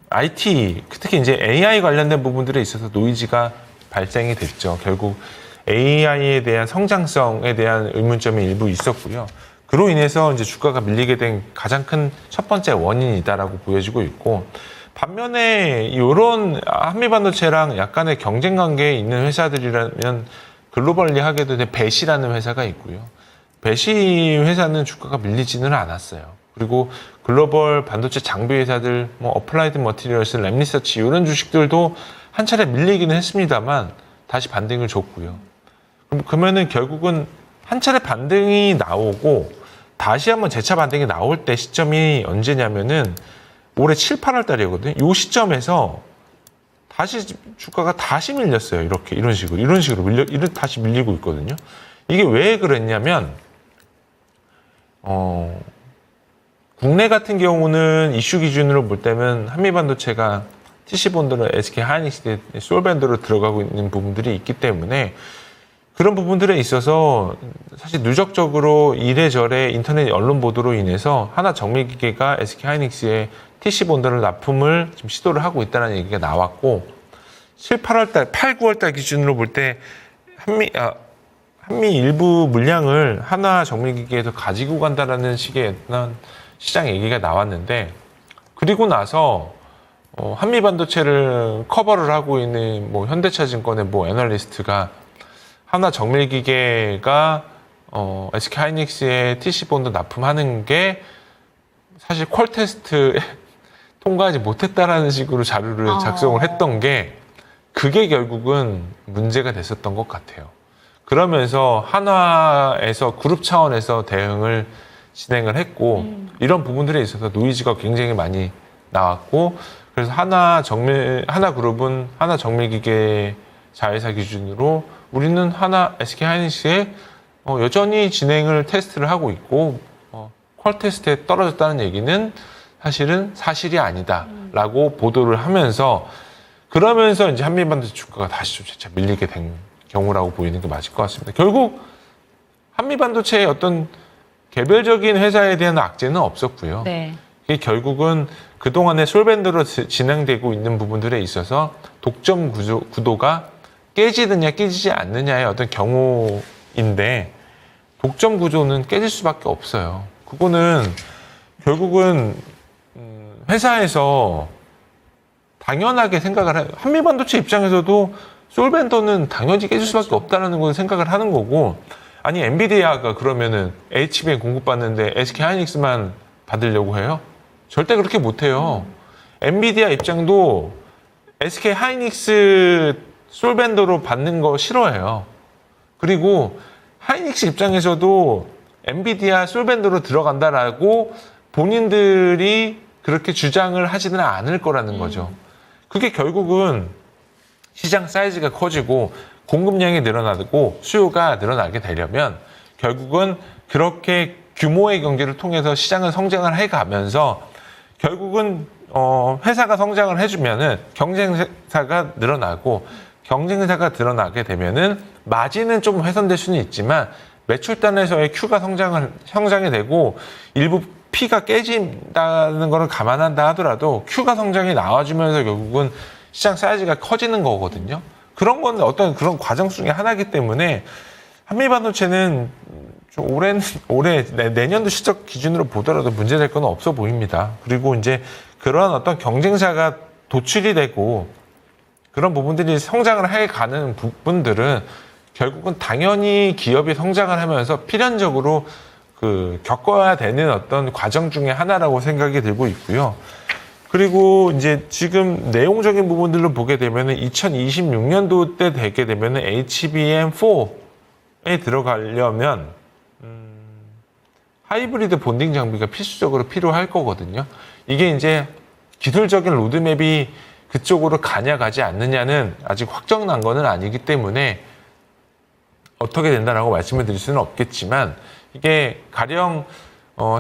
IT 특히 이제 AI 관련된 부분들에 있어서 노이즈가 발생이 됐죠. 결국 AI에 대한 성장성에 대한 의문점이 일부 있었고요. 그로 인해서 이제 주가가 밀리게 된 가장 큰 첫 번째 원인이다라고 보여지고 있고 반면에 이런 한미반도체랑 약간의 경쟁 관계에 있는 회사들이라면 글로벌리하게도 배시라는 회사가 있고요. 배시 회사는 주가가 밀리지는 않았어요. 그리고 글로벌 반도체 장비 회사들, 뭐 어플라이드 머티리얼스, 랩리서치 이런 주식들도 한 차례 밀리기는 했습니다만 다시 반등을 줬고요. 그러면은 결국은 한 차례 반등이 나오고 다시 한번 재차 반등이 나올 때 시점이 언제냐면은 올해 7, 8월 달이거든요. 이 시점에서 다시 주가가 다시 밀렸어요. 이런 식으로 다시 밀리고 있거든요. 이게 왜 그랬냐면 국내 같은 경우는 이슈 기준으로 볼 때면 한미반도체가 TC 본드로 SK 하이닉스의 솔밴드로 들어가고 있는 부분들이 있기 때문에 그런 부분들에 있어서 사실 누적적으로 이래저래 인터넷 언론 보도로 인해서 하나정밀기계가 SK 하이닉스의 TC 본드를 납품을 좀 시도를 하고 있다는 얘기가 나왔고 7, 8월 9월 기준으로 볼 때 한미 일부 물량을 하나정밀기계에서 가지고 간다라는 식의 어떤 시장 얘기가 나왔는데 그리고 나서 한미 반도체를 커버를 하고 있는 뭐 현대차증권의 뭐 애널리스트가 하나정밀기계가 SK 하이닉스의 TC 본드 납품하는 게 사실 퀄 테스트에 통과하지 못했다라는 식으로 자료를 작성을 했던 게 그게 결국은 문제가 됐었던 것 같아요. 그러면서 한화에서 그룹 차원에서 대응을 진행을 했고 이런 부분들에 있어서 노이즈가 굉장히 많이 나왔고 그래서 하나그룹은 하나정밀기계 자회사 기준으로 우리는 SK 하이닉스에 여전히 진행을 테스트를 하고 있고 퀄 테스트에 떨어졌다는 얘기는 사실은 사실이 아니다라고 보도를 하면서 그러면서 이제 한미반도체 주가가 다시 좀 재차 밀리게 된 경우라고 보이는 게 맞을 것 같습니다. 결국 한미반도체의 어떤 개별적인 회사에 대한 악재는 없었고요. 네. 이게 결국은 그동안의 솔밴드로 진행되고 있는 부분들에 있어서 독점 구도가 깨지느냐 깨지지 않느냐의 어떤 경우인데 독점 구조는 깨질 수밖에 없어요. 그거는 결국은 회사에서 당연하게 생각을 해요. 한미반도체 입장에서도 솔밴더는 당연히 깨질 수밖에 없다는 걸 생각을 하는 거고 아니 엔비디아가 그러면은 HBM 공급받는데 SK 하이닉스만 받으려고 해요? 절대 그렇게 못해요. 엔비디아 입장도 SK 하이닉스 솔밴더로 받는 거 싫어해요. 그리고 하이닉스 입장에서도 엔비디아 솔밴더로 들어간다라고 본인들이 그렇게 주장을 하지는 않을 거라는 거죠. 그게 결국은 시장 사이즈가 커지고 공급량이 늘어나고 수요가 늘어나게 되려면 결국은 그렇게 규모의 경제를 통해서 시장을 성장을 해가면서 결국은 회사가 성장을 해주면은 경쟁사가 늘어나고 경쟁사가 드러나게 되면은 마진은 좀 훼손될 수는 있지만 매출단에서의 Q가 성장이 되고 일부 P가 깨진다는 것을 감안한다 하더라도 Q가 성장이 나와주면서 결국은 시장 사이즈가 커지는 거거든요. 그런 건 어떤 그런 과정 중에 하나이기 때문에 한미반도체는 좀 올해 내년도 실적 기준으로 보더라도 문제될 건 없어 보입니다. 그리고 이제 그러한 어떤 경쟁사가 도출이 되고 그런 부분들이 성장을 해가는 부분들은 결국은 당연히 기업이 성장을 하면서 필연적으로 겪어야 되는 어떤 과정 중에 하나라고 생각이 들고 있고요. 그리고 이제 지금 내용적인 부분들로 보게 되면은 2026년도 때 되게 되면은 HBM4에 들어가려면 하이브리드 본딩 장비가 필수적으로 필요할 거거든요. 이게 이제 기술적인 로드맵이 그쪽으로 가냐 가지 않느냐는 아직 확정난 거는 아니기 때문에 어떻게 된다라고 말씀을 드릴 수는 없겠지만 이게 가령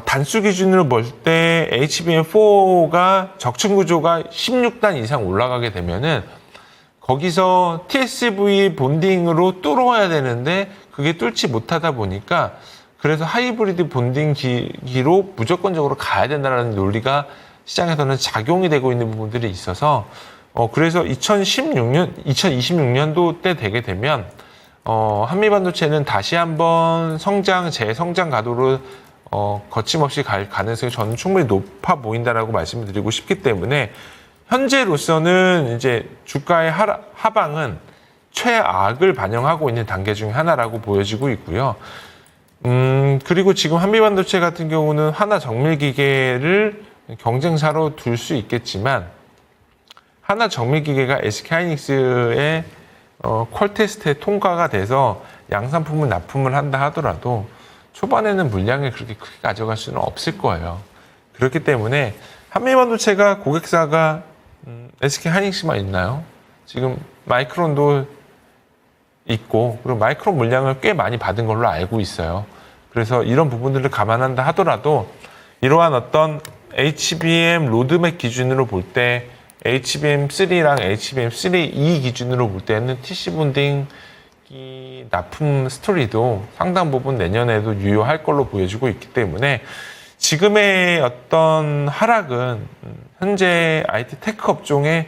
단수 기준으로 볼 때 HBM4가 적층 구조가 16단 이상 올라가게 되면은 거기서 TSV 본딩으로 뚫어야 되는데 그게 뚫지 못하다 보니까 그래서 하이브리드 본딩 기로 무조건적으로 가야 된다는 논리가 시장에서는 작용이 되고 있는 부분들이 있어서 그래서 2026년도 때 되게 되면 한미반도체는 다시 한번 재성장 가도를 거침없이 갈 가능성이 저는 충분히 높아 보인다라고 말씀을 드리고 싶기 때문에 현재로서는 이제 주가의 하방은 최악을 반영하고 있는 단계 중에 하나라고 보여지고 있고요. 그리고 지금 한미반도체 같은 경우는 하나정밀기계를 경쟁사로 둘 수 있겠지만 하나정밀기계가 SK하이닉스의 퀄 테스트에 통과가 돼서 양산품을 납품을 한다 하더라도 초반에는 물량을 그렇게 크게 가져갈 수는 없을 거예요. 그렇기 때문에 한미반도체가 고객사가 SK하이닉스만 있나요? 지금 마이크론도 있고 그리고 마이크론 물량을 꽤 많이 받은 걸로 알고 있어요. 그래서 이런 부분들을 감안한다 하더라도 이러한 어떤 HBM 로드맵 기준으로 볼 때 HBM3랑 HBM3E 기준으로 볼 때는 TC 본딩 납품 스토리도 상당 부분 내년에도 유효할 걸로 보여지고 있기 때문에 지금의 어떤 하락은 현재 IT 테크 업종의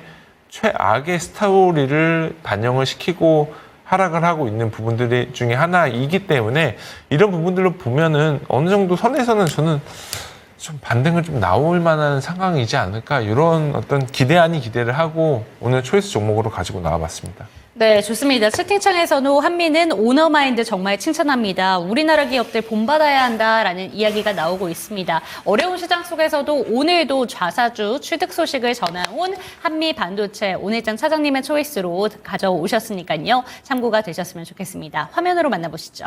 최악의 스토리를 반영을 시키고 하락을 하고 있는 부분들 중에 하나이기 때문에 이런 부분들로 보면은 어느 정도 선에서는 저는 좀 반등을 좀 나올 만한 상황이지 않을까 이런 어떤 기대 아닌 기대를 하고 오늘 초이스 종목으로 가지고 나와봤습니다. 네, 좋습니다. 채팅창에서도 한미는 오너마인드 정말 칭찬합니다. 우리나라 기업들 본받아야 한다라는 이야기가 나오고 있습니다. 어려운 시장 속에서도 오늘도 좌사주 취득 소식을 전해온 한미 반도체 오늘장 차장님의 초이스로 가져오셨으니까요. 참고가 되셨으면 좋겠습니다. 화면으로 만나보시죠.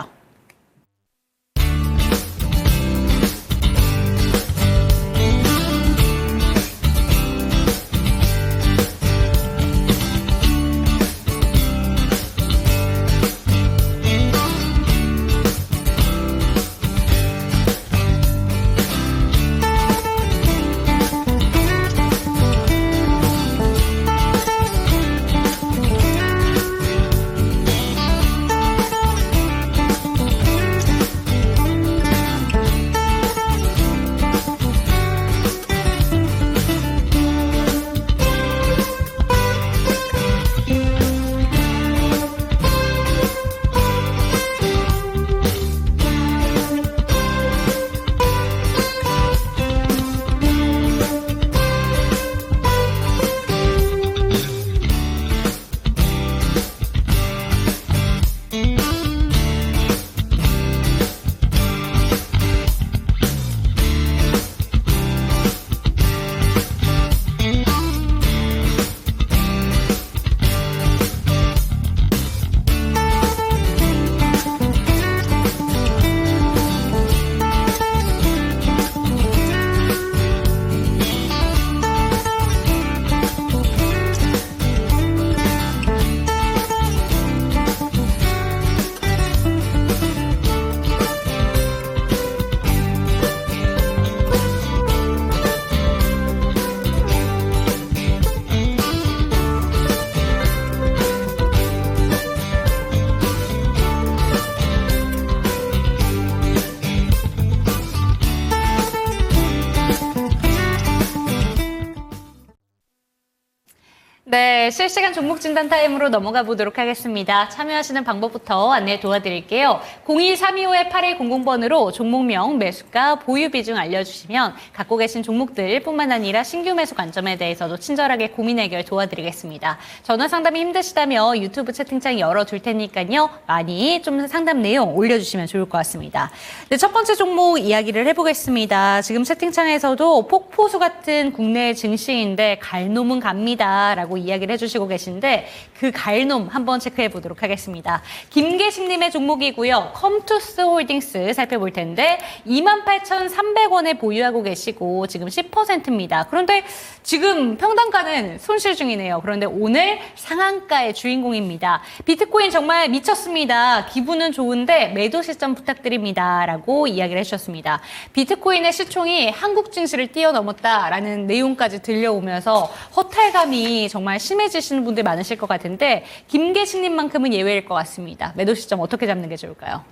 네, 실시간 종목 진단 타임으로 넘어가 보도록 하겠습니다. 참여하시는 방법부터 안내 도와드릴게요. 0232-8100번으로 종목명, 매수가, 보유 비중 알려주시면 갖고 계신 종목들 뿐만 아니라 신규 매수 관점에 대해서도 친절하게 고민 해결 도와드리겠습니다. 전화 상담이 힘드시다면 유튜브 채팅창 열어둘 테니까요. 많이 좀 상담 내용 올려주시면 좋을 것 같습니다. 네, 첫 번째 종목 이야기를 해보겠습니다. 지금 채팅창에서도 폭포수 같은 국내 증시인데 갈놈은 갑니다 라고 이야기를 해주시고 계신데 그 갈놈 한번 체크해 보도록 하겠습니다. 김계식님의 종목이고요. 컴투스 홀딩스 살펴볼 텐데 28,300원에 보유하고 계시고 지금 10%입니다. 그런데 지금 평단가는 손실 중이네요. 그런데 오늘 상한가의 주인공입니다. 비트코인 정말 미쳤습니다. 기분은 좋은데 매도 시점 부탁드립니다 라고 이야기를 해주셨습니다. 비트코인의 시총이 한국 증시를 뛰어넘었다라는 내용까지 들려오면서 허탈감이 정말 심해지시는 분들 많으실 것 같은데 김계식님만큼은 예외일 것 같습니다. 매도 시점 어떻게 잡는 게 좋을까요?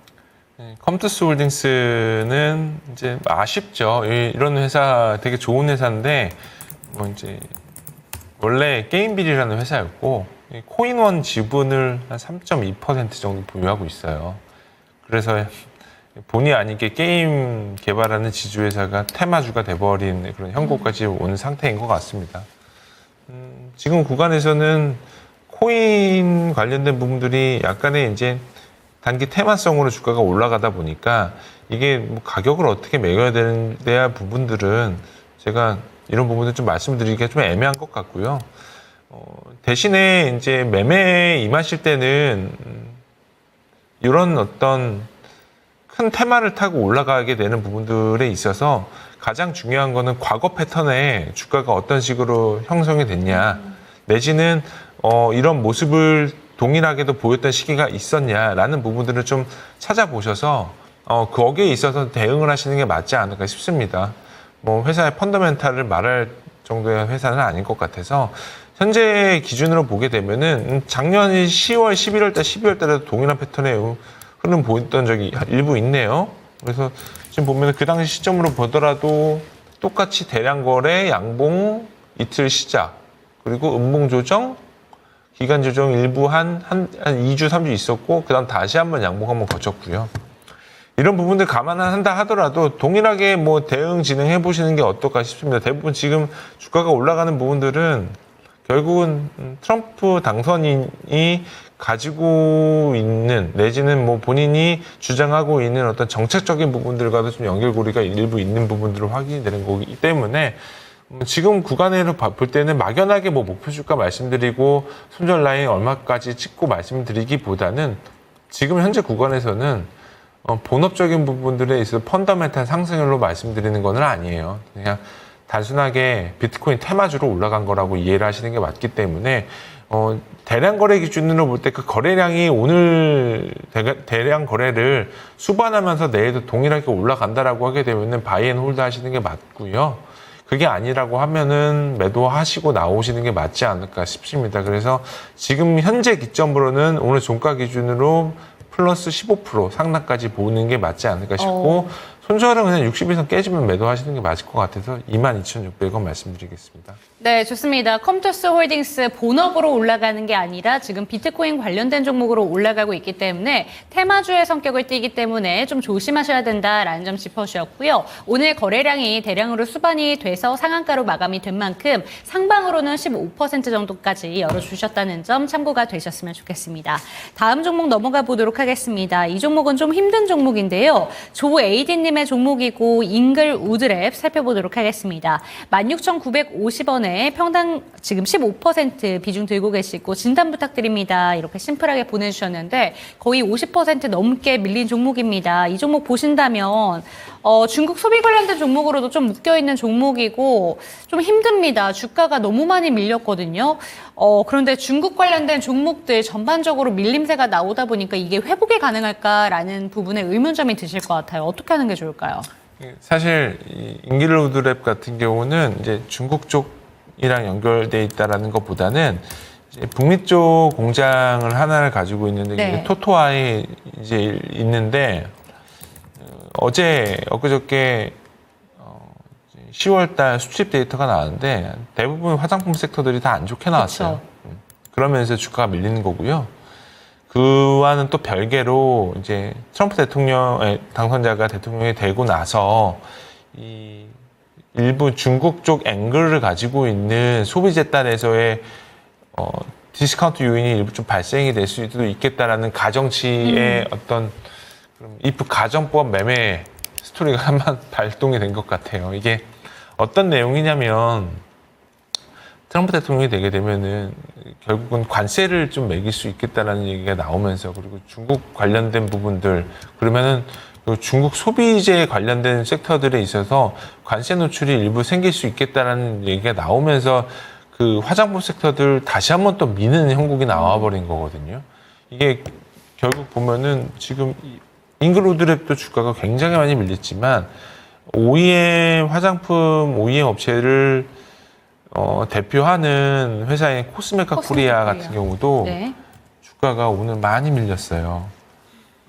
컴투스 홀딩스는 이제 아쉽죠. 이런 회사 되게 좋은 회사인데 뭐 이제 원래 게임빌이라는 회사였고 코인원 지분을 한 3.2% 정도 보유하고 있어요. 그래서 본의 아니게 게임 개발하는 지주회사가 테마주가 돼버린 그런 형국까지 온 상태인 것 같습니다. 지금 구간에서는 코인 관련된 부분들이 약간의 이제 단기 테마성으로 주가가 올라가다 보니까 이게 뭐 가격을 어떻게 매겨야 되는 부분들은 제가 이런 부분들 좀 말씀드리기가 좀 애매한 것 같고요. 대신에 이제 매매에 임하실 때는 이런 어떤 큰 테마를 타고 올라가게 되는 부분들에 있어서 가장 중요한 거는 과거 패턴에 주가가 어떤 식으로 형성이 됐냐 내지는 이런 모습을 동일하게도 보였던 시기가 있었냐라는 부분들을 좀 찾아보셔서 거기에 있어서 대응을 하시는 게 맞지 않을까 싶습니다. 뭐 회사의 펀더멘탈을 말할 정도의 회사는 아닌 것 같아서 현재 기준으로 보게 되면은 작년 10월, 11월 달, 12월 달에도 동일한 패턴의 흐름 보였던 적이 일부 있네요. 그래서 지금 보면 그 당시 시점으로 보더라도 똑같이 대량 거래, 양봉, 이틀 시작, 그리고 음봉 조정, 기간 조정 일부 한 2주, 3주 있었고, 그 다음 다시 한번 양봉 한번 거쳤고요. 이런 부분들 감안한다 하더라도 동일하게 뭐 대응 진행해 보시는 게 어떨까 싶습니다. 대부분 지금 주가가 올라가는 부분들은 결국은 트럼프 당선인이 가지고 있는 내지는 뭐 본인이 주장하고 있는 어떤 정책적인 부분들과도 좀 연결고리가 일부 있는 부분들을 확인이 되는 거기 때문에 지금 구간으로 볼 때는 막연하게 뭐 목표 주가 말씀드리고 손절 라인 얼마까지 찍고 말씀드리기보다는 지금 현재 구간에서는 본업적인 부분들에 있어서 펀더멘탈 상승률로 말씀드리는 건 아니에요. 그냥 단순하게 비트코인 테마주로 올라간 거라고 이해를 하시는 게 맞기 때문에 대량 거래 기준으로 볼 때 그 거래량이 오늘 대량 거래를 수반하면서 내일도 동일하게 올라간다라고 하게 되면은 바이앤홀드 하시는 게 맞고요. 그게 아니라고 하면은 매도하시고 나오시는 게 맞지 않을까 싶습니다. 그래서 지금 현재 기점으로는 오늘 종가 기준으로 플러스 15% 상단까지 보는 게 맞지 않을까 싶고 손절은 그냥 60일선 깨지면 매도하시는 게 맞을 것 같아서 22,600원 말씀드리겠습니다. 네, 좋습니다. 컴투스 홀딩스 본업으로 올라가는 게 아니라 지금 비트코인 관련된 종목으로 올라가고 있기 때문에 테마주의 성격을 띠기 때문에 좀 조심하셔야 된다라는 점 짚어주셨고요. 오늘 거래량이 대량으로 수반이 돼서 상한가로 마감이 된 만큼 상방으로는 15% 정도까지 열어주셨다는 점 참고가 되셨으면 좋겠습니다. 다음 종목 넘어가 보도록 하겠습니다. 이 종목은 좀 힘든 종목인데요. 조 에이디님의 종목이고 잉글 우드랩 살펴보도록 하겠습니다. 16,950원에 평당 지금 15% 비중 들고 계시고 진단 부탁드립니다. 이렇게 심플하게 보내주셨는데 거의 50% 넘게 밀린 종목입니다. 이 종목 보신다면 중국 소비 관련된 종목으로도 좀 묶여있는 종목이고 좀 힘듭니다. 주가가 너무 많이 밀렸거든요. 그런데 중국 관련된 종목들 전반적으로 밀림세가 나오다 보니까 이게 회복이 가능할까라는 부분에 의문점이 드실 것 같아요. 어떻게 하는 게 좋을까요? 사실 잉글우드랩 같은 경우는 이제 중국 쪽이랑 연결돼 있다라는 것보다는 이제 북미 쪽 공장을 하나를 가지고 있는데 네. 이게 토토아에 이제 있는데 엊그저께 10월달 수출 데이터가 나왔는데 대부분 화장품 섹터들이 다 안 좋게 나왔어요. 그러면서 주가가 밀리는 거고요. 그와는 또 별개로 이제 트럼프 대통령 당선자가 대통령이 되고 나서 이 일부 중국 쪽 앵글을 가지고 있는 소비 재단에서의 디스카운트 요인이 일부 좀 발생이 될 수도 있겠다라는 가정치의 어떤 이프 가정법 매매 스토리가 한번 발동이 된 것 같아요. 이게 어떤 내용이냐면 트럼프 대통령이 되게 되면은 결국은 관세를 좀 매길 수 있겠다라는 얘기가 나오면서 그리고 중국 관련된 부분들 그러면은 중국 소비재 관련된 섹터들에 있어서 관세 노출이 일부 생길 수 있겠다라는 얘기가 나오면서 그 화장품 섹터들 다시 한번 또 미는 형국이 나와버린 거거든요. 이게 결국 보면은 지금 잉글우드랩도 주가가 굉장히 많이 밀렸지만 OEM 화장품 OEM 업체를 대표하는 회사인 코스메카 코리아 같은 경우도 네. 주가가 오늘 많이 밀렸어요.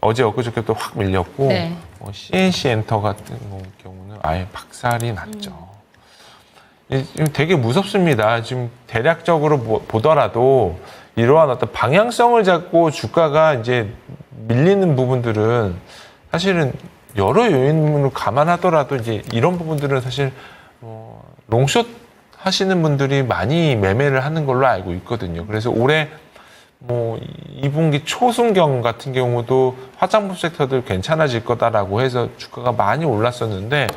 엊그저께 또 확 밀렸고 네. CNC 엔터 같은 경우는 아예 박살이 났죠. 되게 무섭습니다. 지금 대략적으로 보더라도 이러한 어떤 방향성을 잡고 주가가 이제 밀리는 부분들은 사실은 여러 요인으로 감안하더라도 이제 이런 부분들은 사실 롱숏 하시는 분들이 많이 매매를 하는 걸로 알고 있거든요. 그래서 올해 2분기 초순경 같은 경우도 화장품 섹터들 괜찮아질 거다라고 해서 주가가 많이 올랐었는데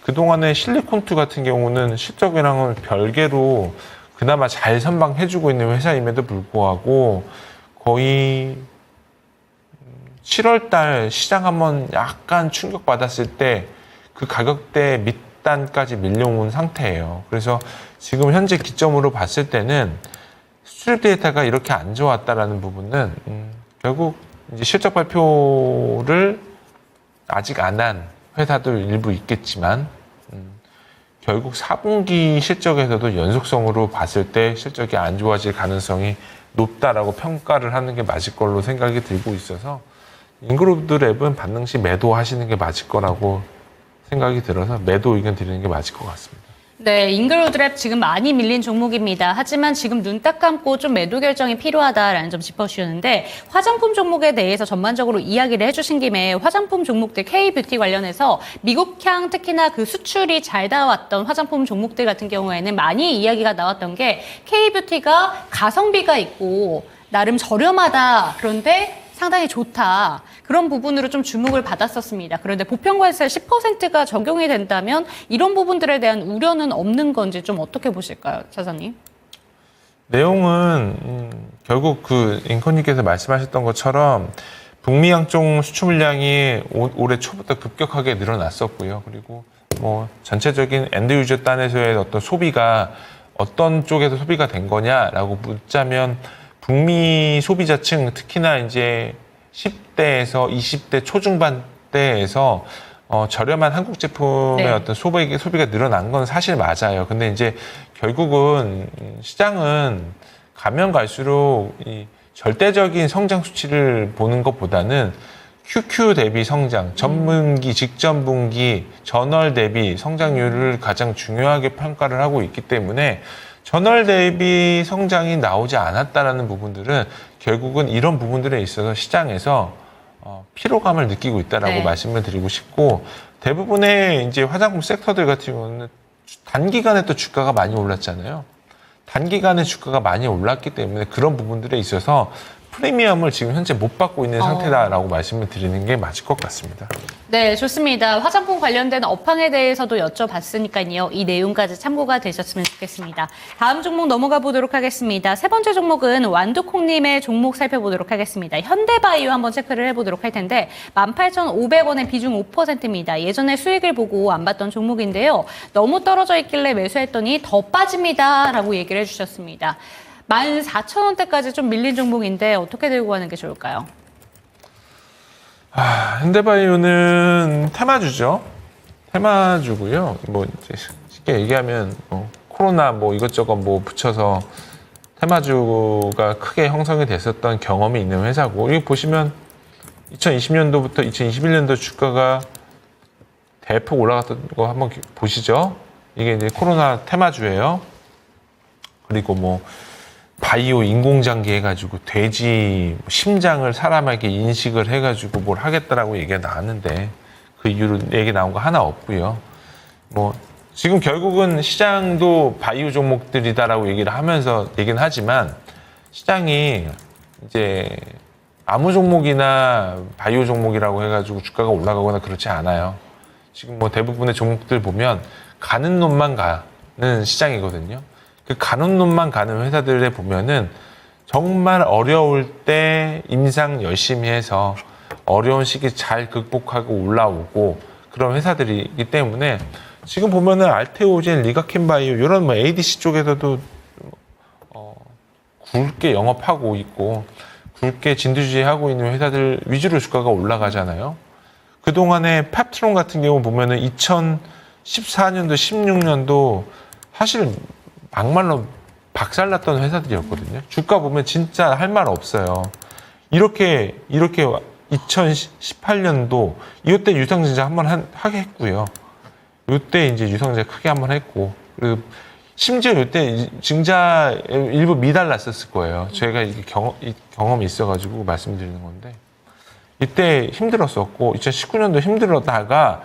그동안에 실리콘투 같은 경우는 실적이랑은 별개로 그나마 잘 선방해주고 있는 회사임에도 불구하고 거의 7월달 시장 한번 약간 충격받았을 때 그 가격대 밑단까지 밀려온 상태예요. 그래서 지금 현재 기점으로 봤을 때는 수출 데이터가 이렇게 안 좋았다라는 부분은 결국 이제 실적 발표를 아직 안 한 회사들 일부 있겠지만 결국 4분기 실적에서도 연속성으로 봤을 때 실적이 안 좋아질 가능성이 높다라고 평가를 하는 게 맞을 걸로 생각이 들고 있어서 인그룹드랩은 반등 시 매도하시는 게 맞을 거라고 생각이 들어서 매도 의견 드리는 게 맞을 것 같습니다. 네, 인그룹드랩 지금 많이 밀린 종목입니다. 하지만 지금 눈 딱 감고 좀 매도 결정이 필요하다라는 점 짚어주셨는데 화장품 종목에 대해서 전반적으로 이야기를 해주신 김에 화장품 종목들 K뷰티 관련해서 미국향 특히나 그 수출이 잘 나왔던 화장품 종목들 같은 경우에는 많이 이야기가 나왔던 게 K뷰티가 가성비가 있고 나름 저렴하다. 그런데 상당히 좋다. 그런 부분으로 좀 주목을 받았었습니다. 그런데 보편관세 10%가 적용이 된다면 이런 부분들에 대한 우려는 없는 건지 좀 어떻게 보실까요, 차장님? 내용은 결국 그 앵커님께서 말씀하셨던 것처럼 북미 양쪽 수출 물량이 올해 초부터 급격하게 늘어났었고요. 그리고 뭐 전체적인 엔드 유저 단에서의 어떤 소비가 어떤 쪽에서 소비가 된 거냐라고 묻자면 북미 소비자층 특히나 이제 10대에서 20대 초중반대에서 저렴한 한국 제품의 네. 어떤 소비가 늘어난 건 사실 맞아요. 근데 이제 결국은 시장은 가면 갈수록 이 절대적인 성장 수치를 보는 것보다는 QQ 대비 성장, 전분기, 직전분기, 전월 대비 성장률을 가장 중요하게 평가를 하고 있기 때문에 전월 대비 성장이 나오지 않았다라는 부분들은 결국은 이런 부분들에 있어서 시장에서 피로감을 느끼고 있다라고 네. 말씀을 드리고 싶고 대부분의 이제 화장품 섹터들 같은 경우는 단기간에 또 주가가 많이 올랐잖아요. 단기간에 주가가 많이 올랐기 때문에 그런 부분들에 있어서 프리미엄을 지금 현재 못 받고 있는 상태다라고 말씀을 드리는 게 맞을 것 같습니다. 네, 좋습니다. 화장품 관련된 업황에 대해서도 여쭤봤으니까요. 이 내용까지 참고가 되셨으면 좋겠습니다. 다음 종목 넘어가 보도록 하겠습니다. 세 번째 종목은 완두콩님의 종목 살펴보도록 하겠습니다. 현대바이오 한번 체크를 해보도록 할 텐데 18,500원의 비중 5%입니다. 예전에 수익을 보고 안 봤던 종목인데요. 너무 떨어져 있길래 매수했더니 더 빠집니다. 라고 얘기를 해주셨습니다. 14,000원대까지 좀 밀린 종목인데 어떻게 들고 가는 게 좋을까요? 현대바이오는 테마주죠. 테마주고요. 뭐 이제 쉽게 얘기하면 코로나 뭐 이것저것 뭐 붙여서 테마주가 크게 형성이 됐었던 경험이 있는 회사고 이거 보시면 2020년도부터 2021년도 주가가 대폭 올라갔던 거 한번 보시죠. 이게 이제 코로나 테마주예요. 그리고 뭐 바이오 인공장기 해가지고 돼지 심장을 사람에게 인식을 해가지고 뭘 하겠다라고 얘기가 나왔는데 그 이후로 얘기 나온 거 하나 없고요. 뭐 지금 결국은 시장도 바이오 종목들이다라고 얘기를 하면서 얘기는 하지만 시장이 이제 아무 종목이나 바이오 종목이라고 해가지고 주가가 올라가거나 그렇지 않아요. 지금 뭐 대부분의 종목들 보면 가는 놈만 가는 시장이거든요. 그 가는 놈만 가는 회사들에 보면은 정말 어려울 때 임상 열심히 해서 어려운 시기 잘 극복하고 올라오고 그런 회사들이기 때문에 지금 보면은 알테오젠, 리가켄바이오 이런 뭐 ADC 쪽에서도 굵게 영업하고 있고 굵게 진두지휘하고 있는 회사들 위주로 주가가 올라가잖아요. 그동안에 펩트론 같은 경우 보면은 2014년도, 16년도 사실 막말로 박살났던 회사들이었거든요. 주가 보면 진짜 할 말 없어요. 이렇게 2018년도 이때 유상증자 한번 하게 했고요. 이때 이제 유상증자 크게 한번 했고 그리고 심지어 이때 증자 일부 미달났었을 거예요. 저희가 이게 경험이 있어가지고 말씀드리는 건데 이때 힘들었었고 2019년도 힘들었다가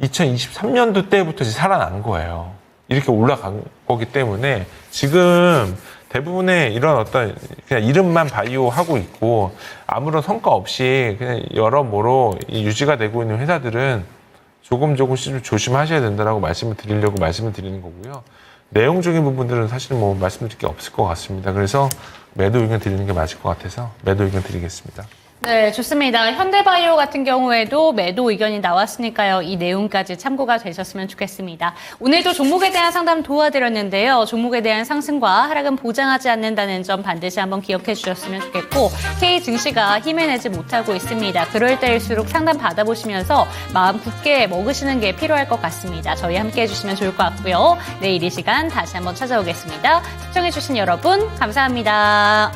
2023년도 때부터 이제 살아난 거예요. 이렇게 올라간 거기 때문에 지금 대부분의 이런 어떤 그냥 이름만 바이오 하고 있고 아무런 성과 없이 그냥 여러모로 유지가 되고 있는 회사들은 조금씩 좀 조심하셔야 된다라고 말씀을 드리려고 말씀을 드리는 거고요. 내용적인 부분들은 사실 뭐 말씀드릴 게 없을 것 같습니다. 그래서 매도 의견 드리는 게 맞을 것 같아서 매도 의견 드리겠습니다. 네, 좋습니다. 현대바이오 같은 경우에도 매도 의견이 나왔으니까요. 이 내용까지 참고가 되셨으면 좋겠습니다. 오늘도 종목에 대한 상담 도와드렸는데요. 종목에 대한 상승과 하락은 보장하지 않는다는 점 반드시 한번 기억해 주셨으면 좋겠고 K 증시가 힘을 내지 못하고 있습니다. 그럴 때일수록 상담 받아보시면서 마음 굳게 먹으시는 게 필요할 것 같습니다. 저희 함께 해주시면 좋을 것 같고요. 내일 이 시간 다시 한번 찾아오겠습니다. 시청해 주신 여러분 감사합니다.